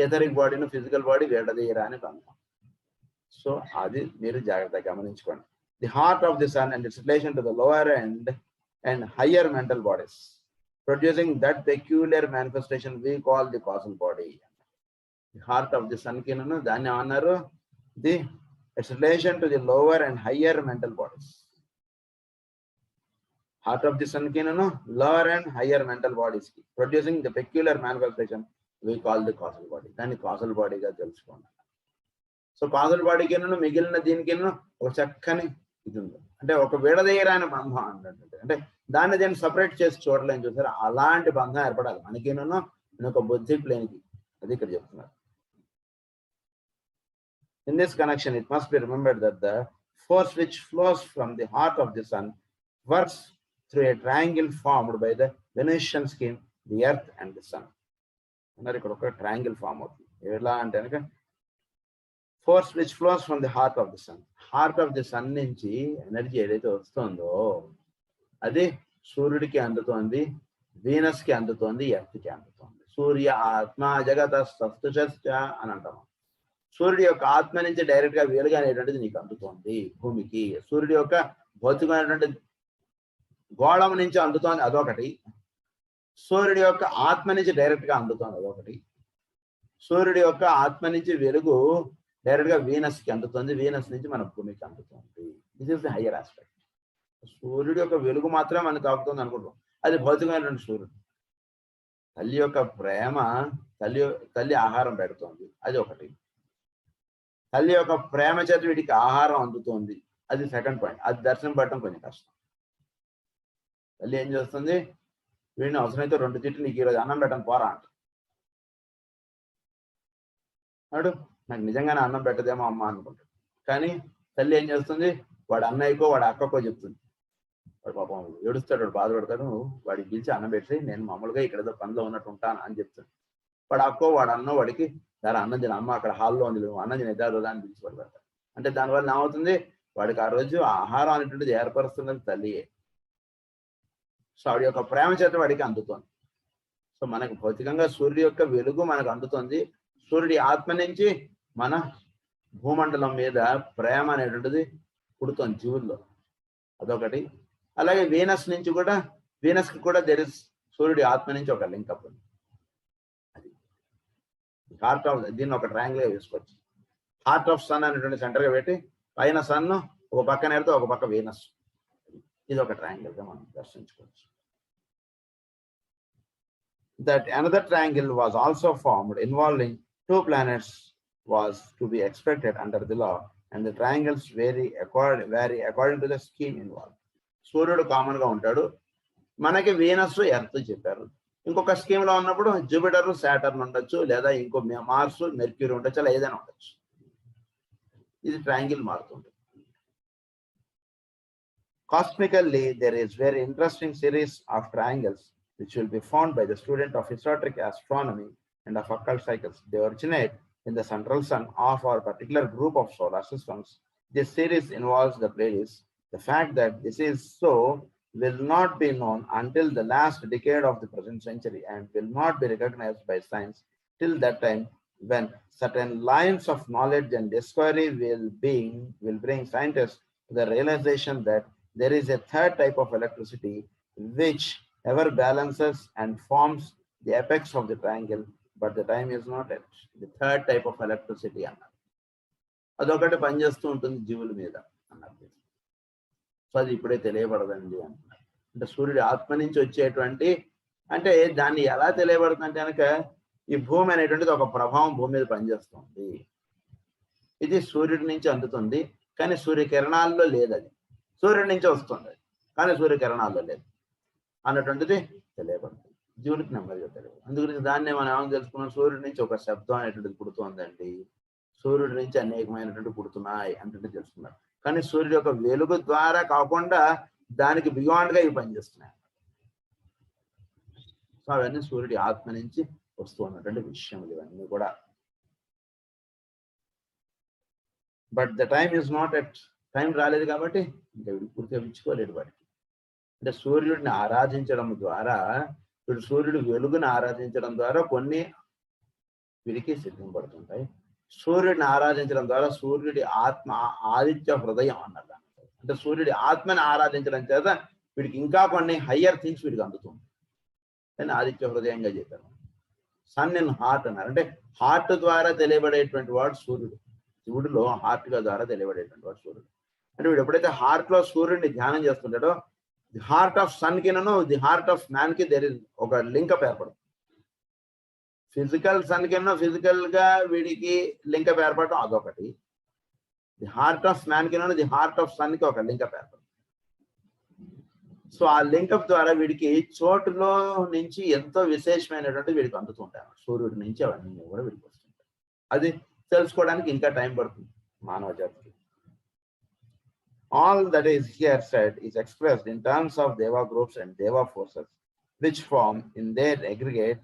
ఎథరిక్ బాడీను ఫిజికల్ బాడీ విడదీయరా అని బంధం. సో అది మీరు జాగ్రత్తగా గమనించుకోండి. The heart of the sun and its relation to the lower and higher mental bodies producing that peculiar manifestation we call the causal body. The heart of the sun కిను దాన్ని ఏమన్నారు? The its relation to the lower and higher mental bodies. Heart of the sun kinano lower and higher mental bodies ki producing the peculiar manifestation we call the causal body. Dani causal body ga telusukondi. So causal body kinano migilina deenikino oka chakkani idi undi. Ante oka vedadeyirani bandham annattu. Ante danni deni separate chesi చూడలేం చూసారా, అలాంటి బంధం ఏర్పడాలి మనకిను ఒక బుద్ధి plane కి. అది ఇక్కడ చెప్తున్నారు. In this connection it must be remembered that the force which flows from the heart of the sun works through a triangle formed by the Venusian scheme, the earth and the sun. అన్నారు ఇక్కడ ఒక triangle form అవుతుంది. ఎలా అంటే కనుక force which flows from the heart of the sun. Heart of the sun నుంచి energy ఏదైతే వస్తుందో అది సూర్యుడికి అందుతోంది, వీనస్ కి అందుతోంది, ఎర్త్ కి అందుతోంది. సూర్య ఆత్మ జగత సప్తశ అని అంటాము. సూర్యుడి యొక్క ఆత్మ నుంచి డైరెక్ట్ గా వెలుగు అనేటువంటిది నీకు అందుతోంది భూమికి. సూర్యుడి యొక్క భౌతికమైనటువంటి గోళం నుంచి అందుతోంది అదొకటి. సూర్యుడి యొక్క ఆత్మ నుంచి డైరెక్ట్ గా అందుతోంది అదొకటి. సూర్యుడి యొక్క ఆత్మ నుంచి వెలుగు డైరెక్ట్ గా వీనస్ కి అందుతుంది, వీనస్ నుంచి మన భూమికి అందుతుంది. This is the higher aspect. సూర్యుడి యొక్క వెలుగు మాత్రమే మనకు తాకుతుంది అనుకుంటాం, అది భౌతికమైనటువంటి సూర్యుడు. తల్లి యొక్క ప్రేమ, తల్లి ఆహారం పెడుతోంది, అది ఒకటి. తల్లి యొక్క ప్రేమ చేత వీటికి ఆహారం అందుతోంది, అది సెకండ్ పాయింట్. అది దర్శనం పడటం కొంచెం కష్టం. తల్లి ఏం చేస్తుంది, వీడిని అవసరమైతే 2 తిట్లు నీకు ఈరోజు అన్నం పెట్టను పోరా అంట. వాడు నాకు నిజంగానే అన్నం పెట్టదేమో అమ్మ అనుకుంటాడు. కానీ తల్లి ఏం చేస్తుంది, వాడు అన్నయ్యకో వాడు అక్కకో చెప్తుంది. వాడు పాపం ఏడుస్తాడు, వాడు బాధపడతాడు, వాడికి పిలిచి అన్నం పెట్టి నేను మామూలుగా ఇక్కడ ఏదో పనిలో ఉన్నట్టు ఉంటాను అని చెప్తాడు. వాడు అక్కో వాడు అన్నో వాడికి దాని అన్నం తిన, అమ్మ అక్కడ హాల్లో ఉంది అన్నం తిన ఎదారు అని పిలిచి పడతాడు. అంటే దానివల్ల ఏమవుతుంది, వాడికి ఆ రోజు ఆహారం అనేటువంటిది ఏర్పరుస్తున్నది తల్లియే. సో ఆవిడ యొక్క ప్రేమ చేత వాడికి అందుతుంది. సో మనకు భౌతికంగా సూర్యుడి యొక్క వెలుగు మనకు అందుతుంది. సూర్యుడి ఆత్మ నుంచి మన భూమండలం మీద ప్రేమ అనేటువంటిది పుడుతుంది జీవుల్లో, అదొకటి. అలాగే వీనస్ నుంచి కూడా, వీనస్కి కూడా సూర్యుడి ఆత్మ నుంచి ఒక లింకప్ ఉంది. అది హార్ట్ ఆఫ్, దీన్ని ఒక ట్రయాంగిల్గా వేసుకోవచ్చు. హార్ట్ ఆఫ్ సన్ అనేటువంటి సెంటర్గా పెట్టి పైన సన్ ఒక పక్కన వెళ్తే ఒక పక్క వీనస్, ఇది ఒక ట్రయాంగిల్గా మనం దర్శించుకోవచ్చు. That another triangle was also formed involving two planets was to be expected under the law, and the triangles vary according to the scheme involved. సూర్యుడు కామన్ గా ఉంటాడు, మనకి వీనస్ ఎర్త్ చెప్పారు. ఇంకొక స్కీమ్ లో ఉన్నప్పుడు జూపిటర్ సాటర్న్ ఉండొచ్చు, లేదా ఇంకో మార్స్ మెర్క్యూరీ ఉండొచ్చు, అలా ఏదైనా ఉండొచ్చు. ఇది ట్రయాంగిల్ మారుతుంది. Cosmically, there is very interesting series of triangles which will be found by the student of esoteric astronomy and of occult cycles. They originate in the central sun of our particular group of solar systems. This series involves the Pleiades. The fact that this is so will not be known until the last decade of the present century and will not be recognized by science till that time, when certain lines of knowledge and discovery will bring scientists to the realization that there is a third type of electricity which ever balances and forms the apex of the triangle, but the time is not yet. The third type of electricity అన్నారు. అదొకటి పనిచేస్తూ ఉంటుంది జీవుల మీద అన్నారు. So అది ఇప్పుడే తెలియబడదండి అంటున్నారు. అంటే సూర్యుడి ఆత్మ నుంచి వచ్చేటువంటి, అంటే దాన్ని ఎలా తెలియబడుతుందంటే కనుక ఈ భూమి అనేటువంటిది ఒక ప్రభావం భూమి మీద పనిచేస్తుంది. ఇది సూర్యుడి నుంచి అందుతుంది, కానీ సూర్యకిరణాల్లో లేదు. అది సూర్యుడి నుంచి వస్తుంది కానీ సూర్యకిరణాల్లో లేదు అన్నటువంటిది తెలియబడుతుంది, జీవుడికి నెమ్మదిగా తెలియదు. అందుగురించి దాన్నే మనం ఏమని తెలుసుకున్నాం, సూర్యుడి నుంచి ఒక శబ్దం అనేటువంటిది పుడుతుందండి, సూర్యుడి నుంచి అనేకమైనటువంటి పుడుతున్నాయి అంటే తెలుసుకున్నారు. కానీ సూర్యుడి యొక్క వెలుగు ద్వారా కాకుండా దానికి బియాండ్గా ఇవి పనిచేస్తున్నాయి. సో అవన్నీ సూర్యుడి ఆత్మ నుంచి వస్తూ ఉన్నటువంటి విషయములు ఇవన్నీ కూడా. But the time is not at, time రాలేదు కాబట్టి ఇంకా పూర్తిగా విచ్చుకోలేడు వాడికి. అంటే సూర్యుడిని ఆరాధించడం ద్వారా, ఇప్పుడు సూర్యుడి వెలుగుని ఆరాధించడం ద్వారా కొన్ని వీరికి సిద్ధింపడుతుంటాయి. సూర్యుడిని ఆరాధించడం ద్వారా సూర్యుడి ఆత్మ, ఆదిత్య హృదయం అన్నది. అంటే సూర్యుడి ఆత్మని ఆరాధించడం చేత వీడికి ఇంకా కొన్ని హయ్యర్ థింగ్స్ వీడికి అందుతుంది అని ఆదిత్య హృదయంగా చెప్పారు. సన్ ఇన్ హార్ట్ అన్నారు. అంటే హార్ట్ ద్వారా తెలియబడేటువంటి వాడు సూర్యుడు. శివుడిలో హార్ట్ ద్వారా తెలియబడేటువంటి వాడు సూర్యుడు. అంటే వీడు ఎప్పుడైతే హార్ట్ లో సూర్యుడిని ధ్యానం చేస్తుంటాడో, ది హార్ట్ ఆఫ్ సన్ కినను ది హార్ట్ ఆఫ్ మ్యాన్ కి దేర్ ఇస్ ఒక లింకప్ ఏర్పడుతుంది. ఫిజికల్ సన్ కినను ఫిజికల్ గా వీడికి లింకప్ ఏర్పడటం అదొకటి. ది హార్ట్ ఆఫ్ మ్యాన్ కినను ది హార్ట్ ఆఫ్ సన్ కి ఒక లింకప్ ఏర్పడుతుంది. సో ఆ లింకప్ ద్వారా వీడికి చోటులో నుంచి ఎంతో విశేషమైనటువంటి వీడికి అందుతుంటాయి. సూర్యుడి నుంచి అవన్నీ కూడా వీడికి వస్తుంటాయి. అది తెలుసుకోవడానికి ఇంకా టైం పడుతుంది మానవ జాతికి. All that is here said is expressed in terms of Deva groups and Deva forces, which form in their aggregate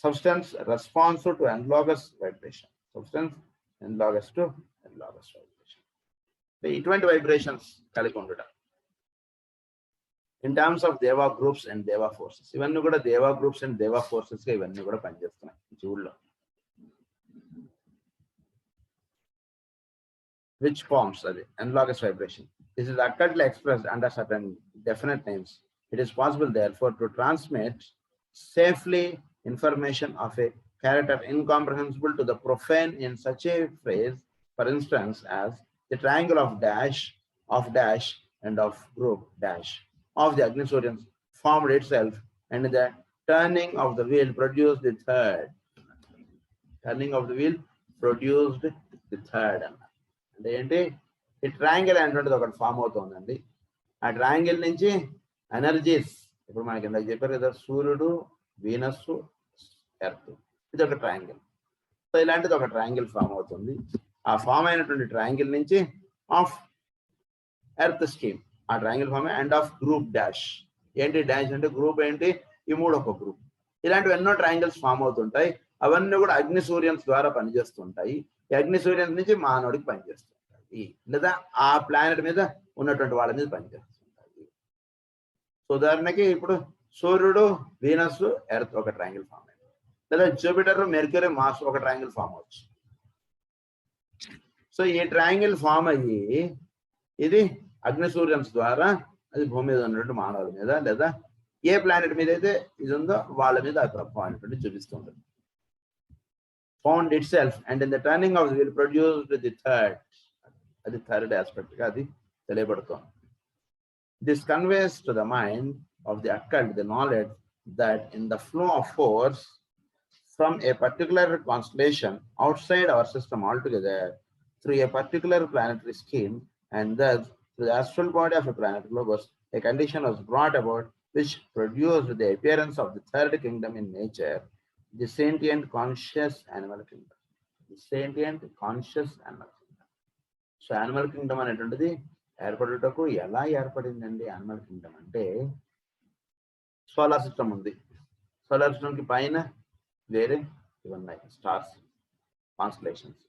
substance responsive to analogous vibration. Substance analogous to analogous vibration. ఇటువంటి vibrations కలిగి ఉండడం. In terms of Deva groups and Deva forces, ఇవన్నీ కూడా Deva groups and Deva forces గా ఇవన్నీ కూడా పనిచేస్తున్నాయి జీవుల్లో. Which forms analogous vibration. This is accurately expressed under certain definite names. It is possible, therefore, to transmit safely information of a character incomprehensible to the profane in such a phrase, for instance, as the triangle of dash, and of group dash of the Agnisurians formed itself, and the turning of the wheel produced the third. Turning of the wheel produced the third. అంటే ఏంటి, ఈ triangle అనేటువంటిది ఒకటి form అవుతుందండి. ఆ triangle నుంచి energies, ఇప్పుడు మనకి ఇందాక చెప్పారు కదా, సూర్యుడు, వీనస్, ఎర్త్, ఇది ఒక ట్రయాంగిల్. సో ఇలాంటిది ఒక ట్రయాంగిల్ ఫామ్ అవుతుంది. ఆ ఫామ్ అయినటువంటి ట్రయాంగిల్ నుంచి ఆఫ్ ఎర్త్ స్కీమ్, ఆ triangle form and of group dash. ఏంటి డాష్ అంటే గ్రూప్ ఏంటి, ఈ మూడు ఒక గ్రూప్. ఇలాంటివి ఎన్నో ట్రయాంగిల్స్ ఫామ్ అవుతుంటాయి. అవన్నీ కూడా అగ్ని సూర్యన్స్ ద్వారా పనిచేస్తుంటాయి. ఈ అగ్ని సూర్యన్స్ నుంచి మానవుడికి పనిచేస్తుంటాయి, లేదా ఆ ప్లానెట్ మీద ఉన్నటువంటి వాళ్ళ మీద పనిచేస్తుంటాయి. సో ఉదాహరణకి ఇప్పుడు సూర్యుడు, వీనస్, ఎర్త్ ఒక ట్రయాంగిల్ ఫామ్ అయింది. లేదా జూపిటర్, మెర్క్యూరీ, మార్స్ ఒక ట్రయాంగిల్ ఫామ్ అవచ్చు. సో ఈ ట్రయాంగిల్ ఫామ్ అయ్యి ఇది అగ్ని సూర్యన్స్ ద్వారా అది భూమి మీద ఉన్నటువంటి మానవుల మీద లేదా ఏ ప్లానెట్ మీద అయితే ఇది ఉందో వాళ్ళ మీద ఆ ప్రభావం అనేటువంటి చూపిస్తుంటుంది. Found itself and in the turning of will produced the third, అది థర్డ్ ఆస్పెక్ట్ గా అది తెలియబడుతోంది. This conveys to the mind of the occult the knowledge that in the flow of force from a particular constellation outside our system altogether through a particular planetary scheme, and thus through the astral body of a planet Globus, a condition was brought about which produced the appearance of the third kingdom in nature, the sentient conscious animal kingdom. The sentient conscious animal kingdom. So animal kingdom అనేటువంటిది ఏర్పడుటకు ఎలా ఏర్పడిందండి? Animal Kingdom అంటే solar system ఉంది. Solar system కి పైన వేరే ఇవన్నీ stars, constellations.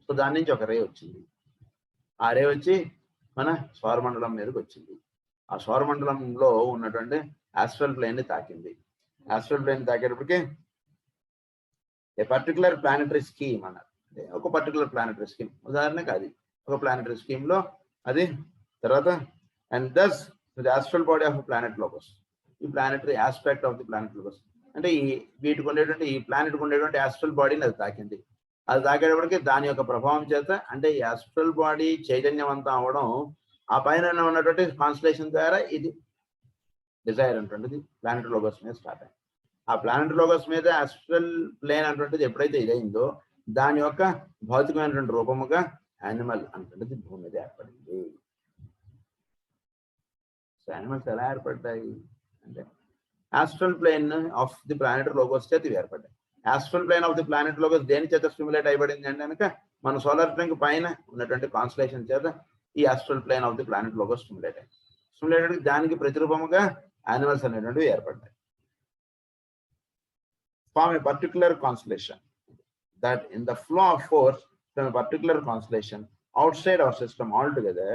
So దాని నుంచి ఒక రే వచ్చింది. ఆ రే వచ్చి మన సౌరమండలం మీదకి వచ్చింది. ఆ సౌరమండలంలో ఉన్నటువంటి ఆస్ట్రల్ ప్లేన్ ని తాకింది. ఆస్ట్రల్ ప్లేన్ తాకేటప్పటికి ఏ పర్టికులర్ ప్లానెటరీ స్కీమ్ అన్నారు. ఒక పర్టికులర్ ప్లానెటరీ స్కీమ్, ఉదాహరణకు అది ఒక ప్లానెటరీ స్కీమ్ లో అది తర్వాత and thus the astral body of planet logos, ఈ planetary aspect of the planet logos అంటే ఈ వీటికి ఉండేటువంటి ఈ ప్లానెట్ ఉండేటువంటి ఆస్ట్రల్ బాడీని అది తాకింది. అది తాకేటప్పటికి దాని యొక్క ప్రభావం చేత అంటే ఈ ఆస్ట్రల్ బాడీ చైతన్యవంతం అవడం, ఆ పైన ఉన్నటువంటి కాన్స్టలేషన్ ద్వారా ఇది డిజైర్ అంటుంటుంది ప్లానెట్ లోకస్ మీద స్టార్ట్ అయింది. ఆ ప్లానెట్ లోకస్ మీద ఆస్ట్రల్ ప్లేన్ అంటుంటుంది ఎప్పుడైతే ఇదైందో దాని యొక్క భౌతికమైనటువంటి రూపముగా యానిమల్ అంటుంటుంది భూమి మీద ఏర్పడింది. సో యానిమల్స్ ఎలా ఏర్పడ్డాయి అంటే astral plane of the planet logos చేత ఇవి ఏర్పడ్డాయి. Astral plane of the planet logos దేని చేత స్టిమ్యులేట్ అయిపడింది అంటే కనుక మన సోలార్ సిస్టమ్ పైన ఉన్నటువంటి కాన్స్టలేషన్ చేత ఈ astral plane of the planet logos stimulate అయింది. స్టిమ్యులేటెడ్ దానికి ప్రతిరూపముగా యానిమల్స్ అనేటువంటివి ఏర్పడ్డాయి. From a particular constellation, that in the flow of force from a particular constellation outside our system altogether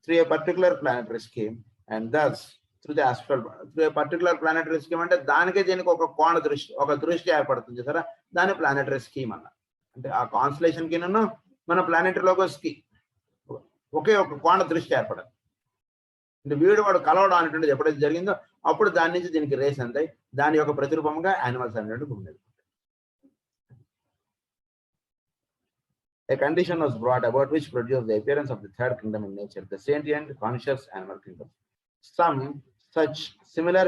through a particular planetary scheme, and thus through the astral through a particular planetary scheme అంటే దానికే దీనికి ఒక కోణ దృష్టి, ఒక దృష్టి ఏర్పడుతుంది సరే, దాని ప్లానెటరీ స్కీమ్ అన్న అంటే ఆ కాన్స్టలేషన్ కి నన్ను మన ప్లానెటరీ లోకస్ కి ఒకే ఒక కోణ దృష్టి ఏర్పడదు. అంటే వీడు వాడు కలవడం అనేటువంటిది ఎప్పుడైతే జరిగిందో అప్పుడు దాని నుంచి దీనికి రేస్ అంతాయి. దాని యొక్క ప్రతిరూపంగా యానిమల్స్ అనేటువంటి భూమి మీద. A condition was brought about which produced the appearance of the third kingdom in nature, the sentient conscious animal kingdom. Some such similar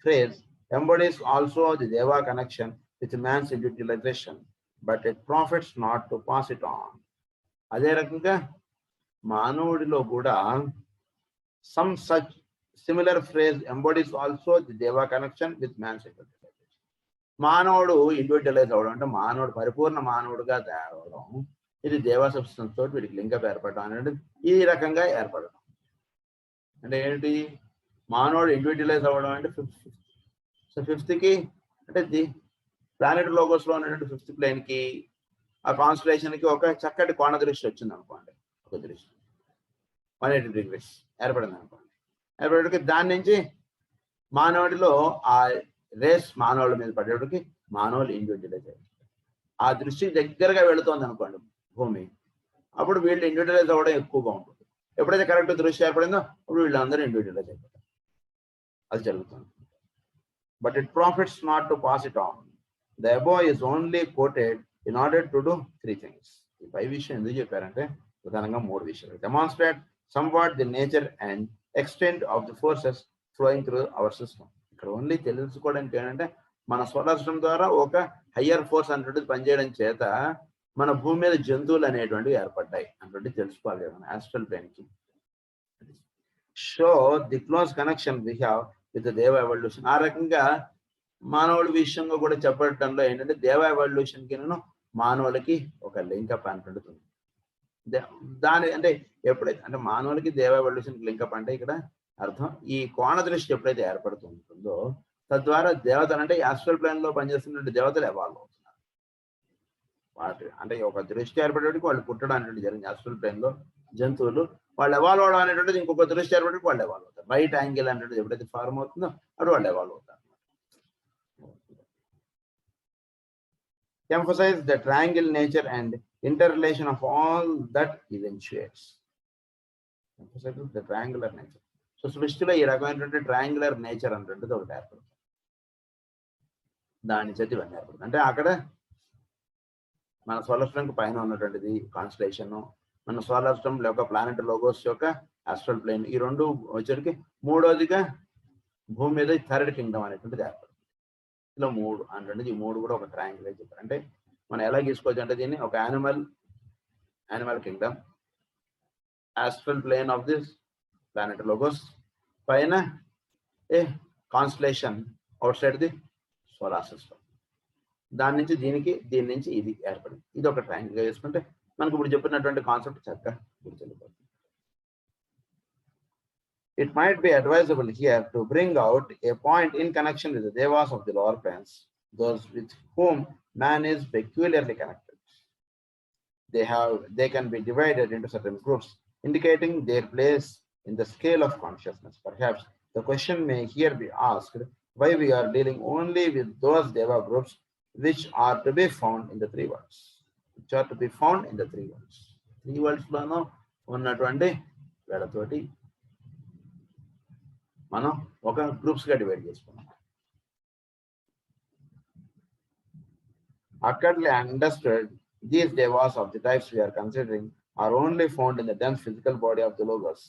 phrase embodies also the Deva connection with man's individualization, but it profits not to pass it on. అదే రకంగా మానవుడిలో కూడా some such similar phrase embodies also the Deva connection with man's individualization. మానవుడు individualise అవడం అంటే మానవుడు పరిపూర్ణ మానవుడుగా తయారవడం, ఇది దేవా సబ్స్టెన్స్ తోటి వీటికి లింకప్ ఏర్పడడం అనేది ఈ రకంగా ఏర్పడడం. అంటే ఏంటి? మానవుడు ఇండివిజువలైజ్ అవ్వడం అంటే ఫిఫ్త్. సో ఫిఫ్త్కి అంటే ది ప్లానెట్ లోగోస్ లో ఉన్నటువంటి ఫిఫ్త్ ప్లేన్ కి ఆ కాన్స్టలేషన్ కి ఒక చక్కటి కోణ దృష్టి వచ్చింది అనుకోండి, ఒక దృష్టి 180 degrees ఏర్పడింది అనుకోండి. ఏర్పడేటికి దాని నుంచి మానవుడిలో ఆ రేస్ మానవుల మీద పడేటికి మానవులు ఇండివిజువలైజ్ అయ్యారు. ఆ దృష్టి దగ్గరగా వెళుతోంది అనుకోండి భూమి, అప్పుడు వీళ్ళు ఇండివిజువలైజ్ అవ్వడం ఎక్కువగా ఉంటుంది. ఎప్పుడైతే కరెక్ట్ దృష్టి ఏర్పడిందో అప్పుడు వీళ్ళందరూ ఇండివిజువలైజ్ అయిపోతారు. అది జరుగుతుంది. But it profits not to pass it on. The above is only quoted in order to do 3 things. ఈ పై విషయం ఎందుకు చెప్పారంటే ప్రధానంగా 3 విషయాలు. Demonstrate somewhat the nature and extent of the forces flowing through our system. ఇక్కడ only తెలుసుకోవడానికి ఏంటంటే మన సోలార్ సిస్టమ్ ద్వారా ఒక హయ్యర్ ఫోర్స్ అనేటువంటిది పనిచేయడం చేత మన భూమి మీద జంతువులు అనేటువంటివి ఏర్పడ్డాయి అంటే తెలుసుకోవాలి మన ఆస్ట్రల్ ప్లేన్ కి. Show the close connection we have with deva evolution. ఆ రకంగా మానవుల విషయంగా కూడా చెప్పడంలో ఏంటంటే దేవ ఎవల్యూషన్ కి మానవులకి ఒక లింకప్ అనేటువంటిది ఉంది. దాని అంటే ఎప్పుడైతే అంటే మానవులకి దేవ ఎవల్యూషన్ లింకప్ అంటే ఇక్కడ అర్థం ఈ కోణ దృష్టి ఎప్పుడైతే ఏర్పడుతుంటుందో తద్వారా దేవతలు అంటే ఆస్ట్రల్ ప్లేన్ లో పనిచేస్తున్న దేవతలు ఎవాల్వ్ అవుతున్నారు. వాటి అంటే ఒక దృష్టి ఏర్పడేటికి వాళ్ళు పుట్టడం అనేటువంటి జరిగింది. ఆస్ట్రల్ ప్లేన్ లో జంతువులు వాళ్ళు ఎవాల్వ్ అవడం అనేటువంటిది ఇంకొక దృష్టి ఏర్పడేటికి వాళ్ళు ఎవాల్వ్ అవుతారు. రైట్ యాంగిల్ అనేటువంటిది ఎప్పుడైతే ఫార్మ్ అవుతుందో అప్పుడు వాళ్ళు ఎవాల్వ్ అవుతారు. emphasize the triangle nature and interrelation of all that eventuates. Emphasizes the triangular nature. So సృష్టిలో ఈ రకమైనటువంటి ట్రయాంగులర్ నేచర్ అనేటువంటిది ఒకటి ఏర్పడుతుంది. దాని చేతి ఇవన్నీ ఏర్పడుతుంది. అంటే అక్కడ మన సోలార్ సిస్టమ్ పైన ఉన్నటువంటిది కాన్స్టలేషన్, మన సోలార్ సిస్టమ్ యొక్క ప్లానెట్ లోగోస్ యొక్క ఆస్ట్రల్ ప్లేన్, ఈ రెండు వచ్చరికి మూడోదిగా భూమి మీద థర్డ్ కింగ్డమ్ అనేటువంటిది ఏర్పడుతుంది. ఇలా మూడు అంటే ఈ మూడు కూడా ఒక ట్రయాంగిల్ చెప్పారు. అంటే మనం ఎలా తీసుకోవచ్చు అంటే దీన్ని ఒక animal kingdom, astral plane of this planet logos, పైన a constellation outside the solar system, దాని నుంచి దీనికి, దీని నుంచి ఇది ఏర్పడింది. ఇది ఒక ట్రయాంగిల్ గా వేసుకుంటే మనకు ఇప్పుడు చెప్పినటువంటి కాన్సెప్ట్ చక్కగా గుర్తుపెట్టుకోవాలి. It might be advisable here to bring out a point in connection with the devas of the lower planes, those with whom man is peculiarly connected. They can be divided into certain groups, indicating their place in the scale of consciousness. Perhaps the question may here be asked why we are dealing only with those deva groups which are to be found in the three worlds. Which are to be found in the three worlds. Three worlds lono ఉన్నటువంటి వేళతోటి మనం ఒక groups గా divide చేసుకున్నాం. Accurately understood, these devas of the types we are considering are only found in the dense physical body of the logos,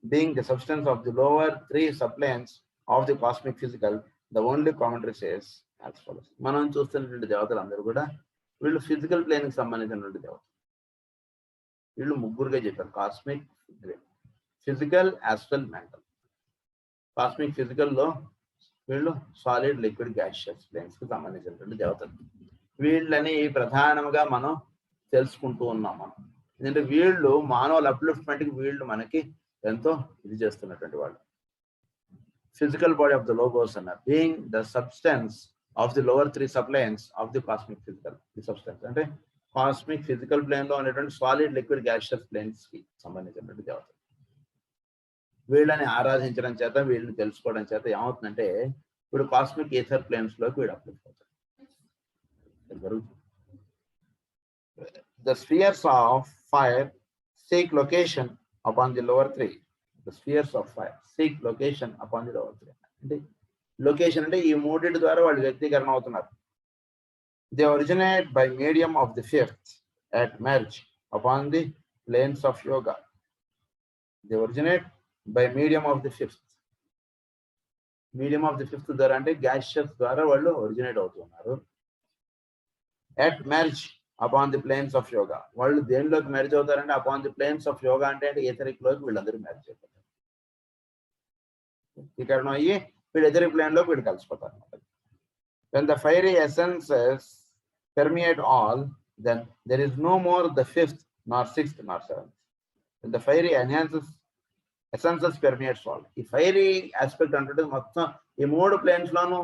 being the substance of the lower three subplanes of the cosmic physical. The only commentary says as follows. మనం చూస్తున్నటువంటి దేవతలు అందరూ కూడా వీళ్ళు physical plane కి సంబంధించినటువంటి దేవతలు. వీళ్ళు ముగ్గురుగా చెప్పారు, cosmic, physical, astral, mental. Cosmic physical లో వీళ్ళు సాలిడ్, లిక్విడ్, గ్యాషియస్ ప్లేన్స్ కి సంబంధించినటువంటి దేవతలు. వీళ్ళని ప్రధానంగా మనం తెలుసుకుంటూ ఉన్నాం. మనం ఎందుకంటే వీళ్ళు మానవుల అప్లిఫ్ట్మెంట్ కి వీళ్ళు మనకి ఎంతో ఇది చేస్తున్నటువంటి వాళ్ళు. Physical body of the logos అన్నారు, being the substance of the lower three subplanes of the cosmic physical. The substance అంటే కాస్మిక్ ఫిజికల్ ప్లేన్ లో ఉన్నటువంటి సాలిడ్, లిక్విడ్, గ్యాషియస్ ప్లేన్స్ కి సంబంధించినటువంటి దేవతలు. వీళ్ళని ఆరాధించడం చేత, వీళ్ళని తెలుసుకోవడం చేత ఏమవుతుందంటే ఇప్పుడు కాస్మిక్ ఈథర్ ప్లేన్స్ లోకి వీడు అప్లిఫ్ట్ అవుతాడు. The spheres of fire seek location upon the lower three. The spheres of fire seek location upon the lower three. అంటే లొకేషన్ అంటే ఈ మూడింటి ద్వారా వాళ్ళు వ్యక్తీకరణ అవుతున్నారు. They originate by medium of the fifth at merge upon the planes of yoga. They originate by medium of the fifth. Medium of the fifth ద్వారా అంటే గ్యాషియస్ ద్వారా వాళ్ళు ఒరిజినేట్ అవుతున్నారు. At merge upon the planes of yoga. వాళ్ళు దేనిలోకి merge అవుతారంటే upon the planes of yoga అంటే etheric లోకి వీళ్ళందరూ మెర్జ్ అయిపోతారు. ఈ కారణం అయ్యి వీళ్ళు ఎథరిక్ ప్లేన్ లోకి వీళ్ళు కలిసిపోతారు. When the fiery essences permeate all, then there is no more the fifth, nor sixth, nor seventh. When the fiery essences permeates all. ఈ ఫైరీ ఆస్పెక్ట్ అంటే మొత్తం ఈ మూడు ప్లేన్స్ లోనూ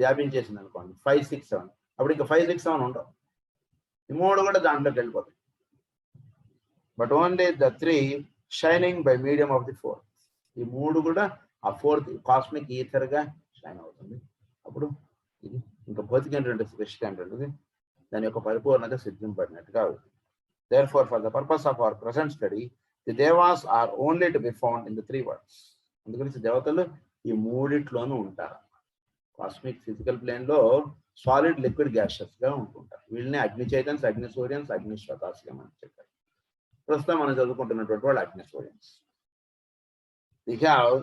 వ్యాపించేసింది అనుకోండి, 5, 6, 7. అప్పుడు ఇంకా 5, 6, 7 ఉండవు. ఈ మూడు కూడా దాంట్లోకి వెళ్ళిపోతాయి. But only the three shining by medium of the fourth. ఈ మూడు కూడా ఆ ఫోర్త్ కాస్మిక్ ఈథర్ గా షైన్ అవుతుంది. అప్పుడు ఇది ఇంకా భౌతికమైనటువంటి సృష్టి అంటే దాని యొక్క పరిపూర్ణత సిద్ధింపడినట్టుగా అవుతుంది. Therefore, for the purpose of our present study, the devas are only to be found in the three worlds. అందుకని దేవతలు ఈ మూడిట్లోనూ ఉంటారు. కాస్మిక్ ఫిజికల్ ప్లేన్ లో సాలిడ్, లిక్విడ్, గ్యాషియస్ గా ఉంటుంటారు. వీళ్ళని అగ్ని చైతన్స్, అగ్ని సూర్యన్స్, అగ్ని శ్వతాస్ గా మనం చెప్పారు. ప్రస్తుతం మనం చదువుకుంటున్నటువంటి వాళ్ళు అగ్ని సూర్యన్స్. We have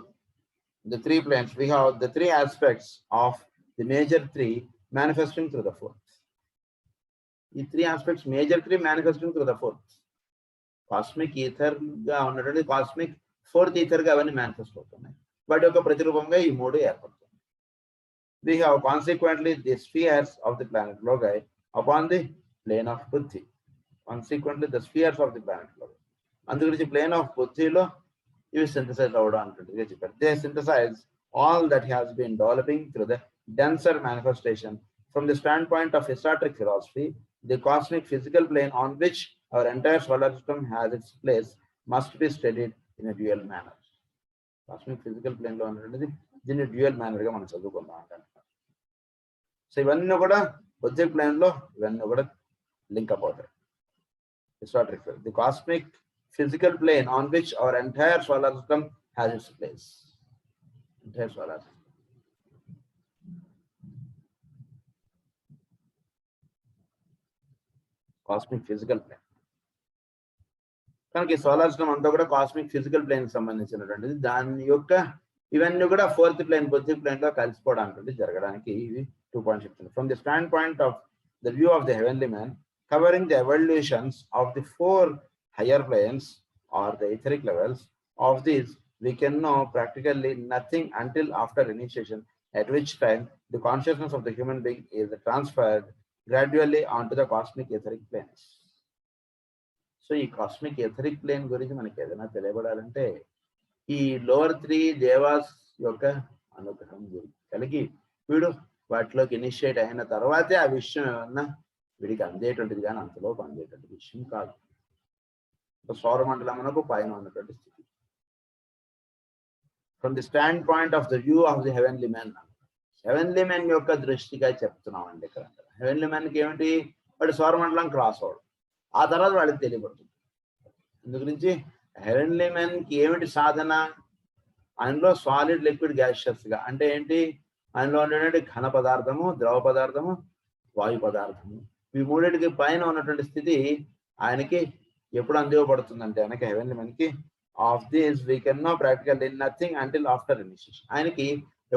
the three planes. We have the three aspects of the major three manifesting through the fourth. ఈ three aspects major three manifesting through the fourth. Cosmic ether గా ఉన్నటువంటి కాస్మిక్ ఫోర్త్ ఈథర్ గా అవన్నీ manifest అవుతున్నాయి. వాటి యొక్క ప్రతిరూపంగా ఈ మూడు ఏర్పడుతుంది. We have consequently the spheres of the planet Logai upon the plane of Buddhi. Consequently the spheres of the planet Logai. అందుగురించి ప్లేన్ ఆఫ్ బుద్ధిలో ఇవి సింథసైజ్ అవడం అంటుందిగా చెప్పారు. They synthesize all that has been developing through the denser manifestation. From the standpoint of esoteric philosophy, the cosmic physical plane on which our entire solar system has its place must be studied in a dual manner. Cosmic physical plane లో ఉన్నది దీన్ని dual manner గా మనం చదువుకుందాం అంటారు. So ఇవన్నీ కూడా buddhic plane లో ఇవన్నీ కూడా లింక్ అప్ అవుతాయి. It's what referred. The cosmic physical plane on which our entire solar system has its place. Entire solar system. Cosmic physical plane. కనుక ఈ సోలార్ సిస్టమ్ అంతా కూడా కాస్మిక్ ఫిజికల్ ప్లేన్ కి సంబంధించినటువంటిది. దాని యొక్క ఇవన్నీ కూడా ఫోర్త్ ప్లేన్ బుద్ధిక్ ప్లేన్ లో కలిసిపోవడానికి జరగడానికి ఇవి 2 పాయింట్స్ చెప్తుంది. From the stand point of the view of the heavenly man covering the evolutions of the 4 higher planes or the etheric levels of these, we can know practically nothing until after initiation, at which time the consciousness of the human being is transferred gradually onto the cosmic etheric planes. So ఈ cosmic etheric plane గురించి మనకి ఏదైనా తెలియబడాలంటే ఈ lower 3 devas యొక్క అనుగ్రహం కలిగి వీడు వాటిలోకి ఇనిషియేట్ అయిన తర్వాతే ఆ విషయం ఏమన్నా వీడికి అందేటువంటిది కానీ అంతలోపు అందేటువంటి విషయం కాదు. సౌరమండలమునకు పైన ఉన్నటువంటి స్థితి. From the stand point of the view of the heavenly man, heavenly man యొక్క దృష్టిగా చెప్తున్నాం అండి ఇక్కడ. హెవెన్లీ మ్యాన్కి ఏమిటి, వాడు సౌరమండలం క్రాస్ అవడం, ఆ తర్వాత వాడికి తెలియబడుతుంది. అందు గురించి హెవెన్లీ మ్యాన్కి ఏమిటి సాధన, ఆయనలో సాలిడ్ లిక్విడ్ గ్యాషియస్ గా అంటే ఏంటి, ఆయనలో ఉండేటువంటి ఘన పదార్థము, ద్రవ పదార్థము, వాయు పదార్థము, ఈ మూడింటికి పైన ఉన్నటువంటి స్థితి ఆయనకి ఎప్పుడు అందివ్వబడుతుందంటే ఆయనకి హెవెన్లీ మ్యాన్కి of this we can know practically nothing until after initiation. ఆయనకి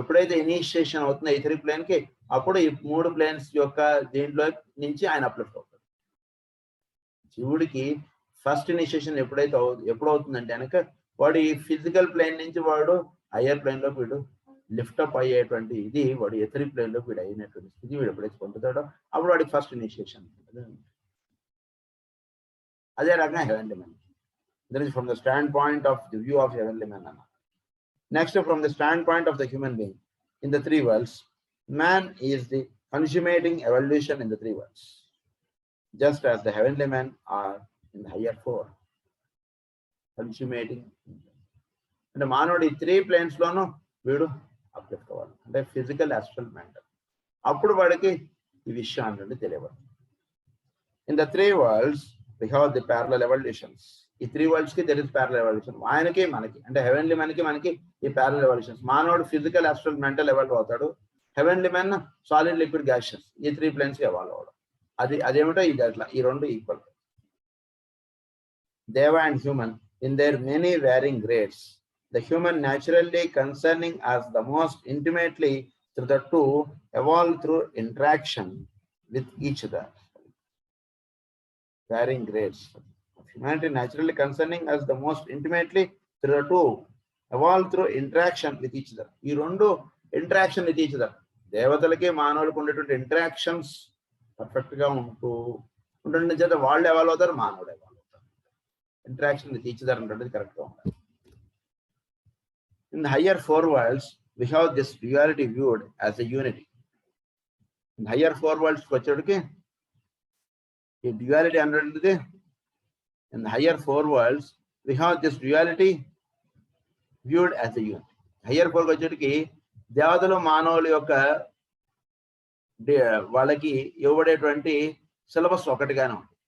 ఎప్పుడైతే ఇనిషియేషన్ అవుతుందో ఎథరిక్ ప్లేన్ కి, అప్పుడు ఈ 3 ప్లేన్స్ యొక్క దీంట్లో నుంచి ఆయన అప్లిఫ్ట్ అవుతాడు. శివుడికి ఫస్ట్ ఇనిషియేషన్ ఎప్పుడవుతుందంటే కనుక వాడు ఈ ఫిజికల్ ప్లేన్ నుంచి వాడు హయ్యర్ ప్లేన్ లోకి వీడు లిఫ్టప్ అయ్యేటువంటి ఇది వాడు ఎథరిక్ ప్లేన్ లోకి వీడు అయినటువంటి స్థితి వీడు ఎప్పుడైతే పొందుతాడో అప్పుడు వాడికి ఫస్ట్ ఇనిషియేషన్. అదే రకంగా heavenly man. That is from the standpoint of the view of heavenly man. Next, from the standpoint of the human being in the 3 worlds, man is the consummating evolution in the 3 worlds, just as the heavenly men are in the higher 4. Consummating. And మానవుడు ఈ 3 planes లోనూ వీడు uplift అవ్వాలి, అంటే physical, astral, mental. అప్పుడు వాడికి ఈ విషయం అంటే తెలియబడుతుంది. In the 3 worlds, we have the parallel evolutions. ఈ 3 worlds కి there is parallel evolution. ఆయనకి మనకి అంటే హెవెన్లీ మ్యాన్కి మనకి ఈ parallel evolutions. మానవుడు ఫిజికల్, ఆస్ట్రల్, మెంటల్ ఎవాల్వ్ అవుతాడు. Heavenly man solid, liquid, gaseous ఈ 3 planes కి ఎవాల్వ్ అవడం. అదేమిటో ఇది అట్లా ఈ 2 ఈక్వల్. దేవ and human in their many varying grades, the human naturally concerning us the most intimately through the 2 evolve through interaction with each other. Varying grades of humanity naturally concerning us the most intimately through the 2 evolve through interaction with each other. ఈ 2 interaction with each other. దేవతలకి మానవులకు ఉండేటువంటి interactions perfect గా ఉంటుండే చేత వాళ్ళు evolve అవుతారు, మానవుడు ఎవాల్వ్ అవుతారు. ఇంటరాక్షన్ విత్ ఈచ్ అదర్ ఉంటుంది కరెక్ట్ గా ఉండాలి. In the higher 4 worlds, we have this duality viewed as a unity. In higher 4 worlds వచ్చేటికి ఈ duality అనేది, in the higher 4 worlds, we have this duality viewed as a unity. Higher 4 వచ్చేటికి దేవతలు మానవుల యొక్క వాళ్ళకి ఇవ్వబడేటువంటి syllabus ఒకటిగానే ఉంటుంది.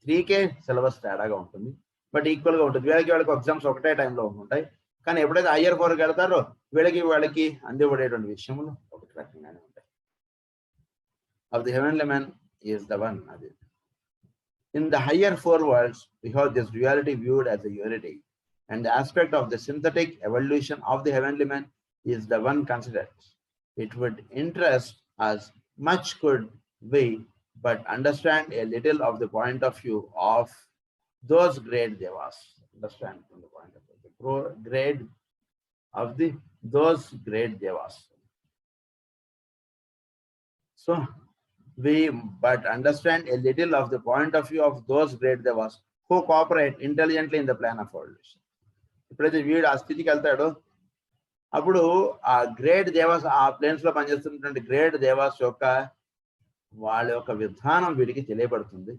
3కే syllabus తేడాగా ఉంటుంది, but equal గా ఉంటుంది. వీళ్ళకి ఎగ్జామ్స్ ఒకటే టైంలో ఉంటాయి, కానీ ఎప్పుడైతే హయ్యర్ 4 వెళ్తారో వాళ్ళకి అందివ్వబడేటువంటి విషయములు ఒకటి రకంగానే ఉంటాయి. Of the heavenly man is the one. అది in the higher 4 worlds, we have this duality viewed as a unity, and the aspect of the synthetic evolution of the heavenly man is the one considered. It would interest us much could we but understand a little of the point of view of those great devas. Understand from the point of view the grade of those great devas. So we but understand a little of the point of view of those great devas who cooperate intelligently in the plan of evolution. ఇప్పుడైతే వీడు ఆ స్థితికి వెళ్తాడో అప్పుడు ఆ great devas, ఆ planes లో పనిచేస్తున్నటువంటి great devas యొక్క వాళ్ళ యొక్క విధానం వీడికి తెలియబడుతుంది.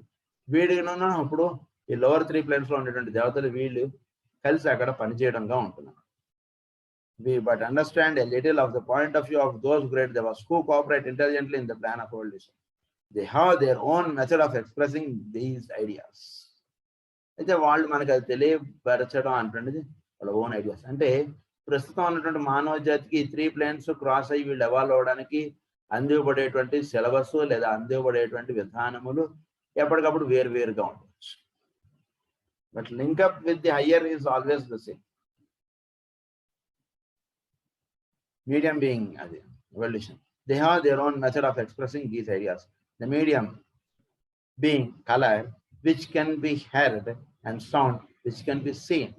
వీడికి అప్పుడు ఈ లోవర్ 3 ప్లేన్స్ లో ఉండేటువంటి దేవతలు వీళ్ళు కలిసి అక్కడ పనిచేయడంగా ఉంటున్నారు. We but understand a little of the point of view of those great devas who cooperate intelligently in the plan of evolution. They have their own method of expressing these ideas. అయితే వాళ్ళు మనకు అది తెలియపరచడం అంటున్నది వాళ్ళ own ideas. అంటే ప్రస్తుతం ఉన్నటువంటి మానవ జాతికి 3 ప్లేన్స్ క్రాస్ అయ్యి వీళ్ళు ఎవాల్వ్ అవడానికి అందివ్వబడేటువంటి సిలబస్ లేదా అందివ్వబడేటువంటి విధానములు ఎప్పటికప్పుడు వేరువేరుగా ఉండవచ్చు. But link up with the higher is always the same. Medium being evolution. They have their own method of expressing these ideas. The medium being color, which can be heard, and sound, which can be seen.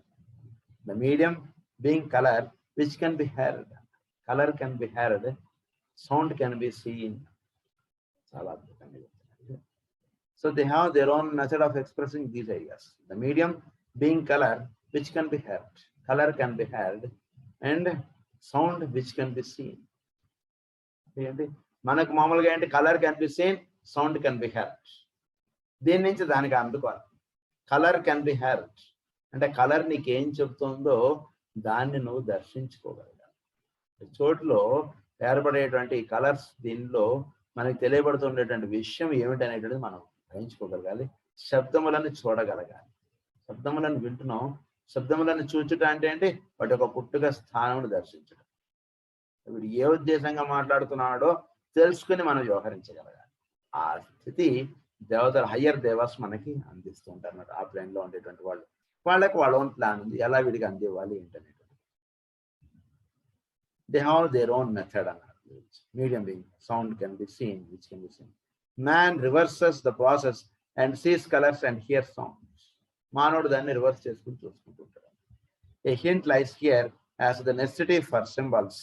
The medium being color, which can be heard. Color can be heard, sound can be seen. So they have their own method of expressing these ideas. The medium being color, which can be heard. Color can be heard, and sound which can be seen. మనకు మామూలుగా ఏంటి, colour can be scene, sound can B heard. దీని నుంచి దానికి అందుకోవాలి. Colour can be heard అంటే colour నీకు ఏం చెప్తుందో దాన్ని నువ్వు దర్శించుకోగలగాలి. చోట్లో ఏర్పడేటువంటి కలర్స్ దీనిలో మనకి తెలియబడుతుండేటువంటి విషయం ఏమిటనేటువంటిది మనం గ్రహించుకోగలగాలి. శబ్దములను చూడగలగాలి. శబ్దములను వింటున్నాం, శబ్దములను చూచుట అంటే ఏంటి, వాటి యొక్క పుట్టుక స్థానమును దర్శించడం. వీడు ఏ ఉద్దేశంగా మాట్లాడుతున్నాడో తెలుసుకుని మనం వ్యవహరించగలగాలి. ఆ స్థితి దేవతలు, హయ్యర్ దేవాస్ మనకి అందిస్తూ ఉంటారు అన్నమాట. ఆ ప్లేన్ లో ఉండేటువంటి వాళ్ళు, వాళ్ళకి వాళ్ళ ఓన్ ప్లాన్ ఉంది, ఎలా వీడికి అందివ్వాలి ఏంటనేటువంటి. They have their own method అన్నారు. Medium being sound can be seen, which can be seen. Man reverses the process and sees colours and hear sounds. మానవుడు దాన్ని రివర్స్ చేసుకుని చూసుకుంటుంటాడు. A hint lies here as the necessity for symbols,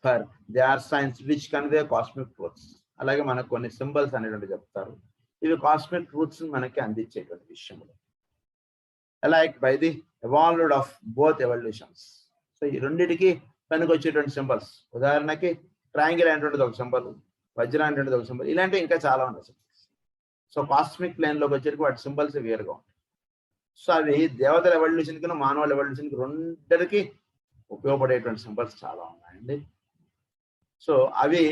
for they are signs which convey cosmic truths. అలాగే మనకు కొన్ని symbols అనేటువంటి చెప్తారు, ఇవి కాస్మిక్ ట్రూత్స్ మనకి అందించేటువంటి విషయములు. Like by the evolved of both evolutions. So ఈ రెండింటికి పనికి వచ్చేటువంటి సింబల్స్, ఉదాహరణకి ట్రయాంగిల్ అనేటువంటిది ఒక సింబల్, వజ్ర అనేటువంటిది ఒక సింబల్, ఇలాంటివి ఇంకా చాలా ఉన్నాయి. సో కాస్మిక్ ప్లేన్ లోకి వచ్చేటికి వాటి సింబల్స్ వేరుగా ఉంటాయి. సో అవి దేవతల ఎవల్యూషన్కి మానవుల ఎవల్యూషన్కి రెండరికి ఉపయోగపడేటువంటి సింబల్స్ చాలా ఉన్నాయండి. సో అవి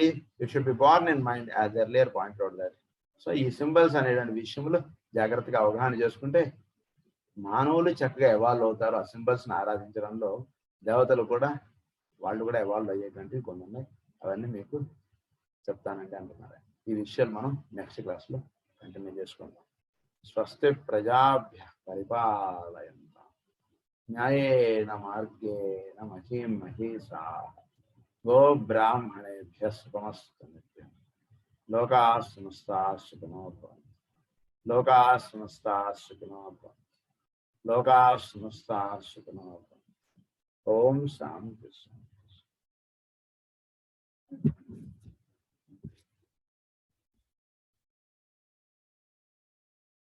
it should be born in mind as earlier point out that. So ఈ సింబల్స్ అనేటువంటి విషయంలో జాగ్రత్తగా అవగాహన చేసుకుంటే మానవులు చక్కగా ఎవాల్వ్ అవుతారు. ఆ సింబల్స్ని ఆరాధించడంలో దేవతలు కూడా వాళ్ళు కూడా ఎవాల్వ్ అయ్యేటువంటివి కొన్ని ఉన్నాయి. అవన్నీ మీకు చెప్తానంటే అంటున్నారు. ఈ విషయాలు మనం నెక్స్ట్ క్లాస్లో కంటిన్యూ చేసుకుందాం. స్వస్తి ప్రజాభ్య పరిపాలయంతాం న్యాయేన మార్గేణ మహీం మహీషాః గో బ్రాహ్మణేభ్యః శుభమస్తు నిత్యం. లోకాః సమస్తాః సుఖినో భవంతు. లోకాః సమస్తాః సుఖినో భవంతు. లోకాః సమస్తాః సుఖినో భవంతు. ఓం శాంతి.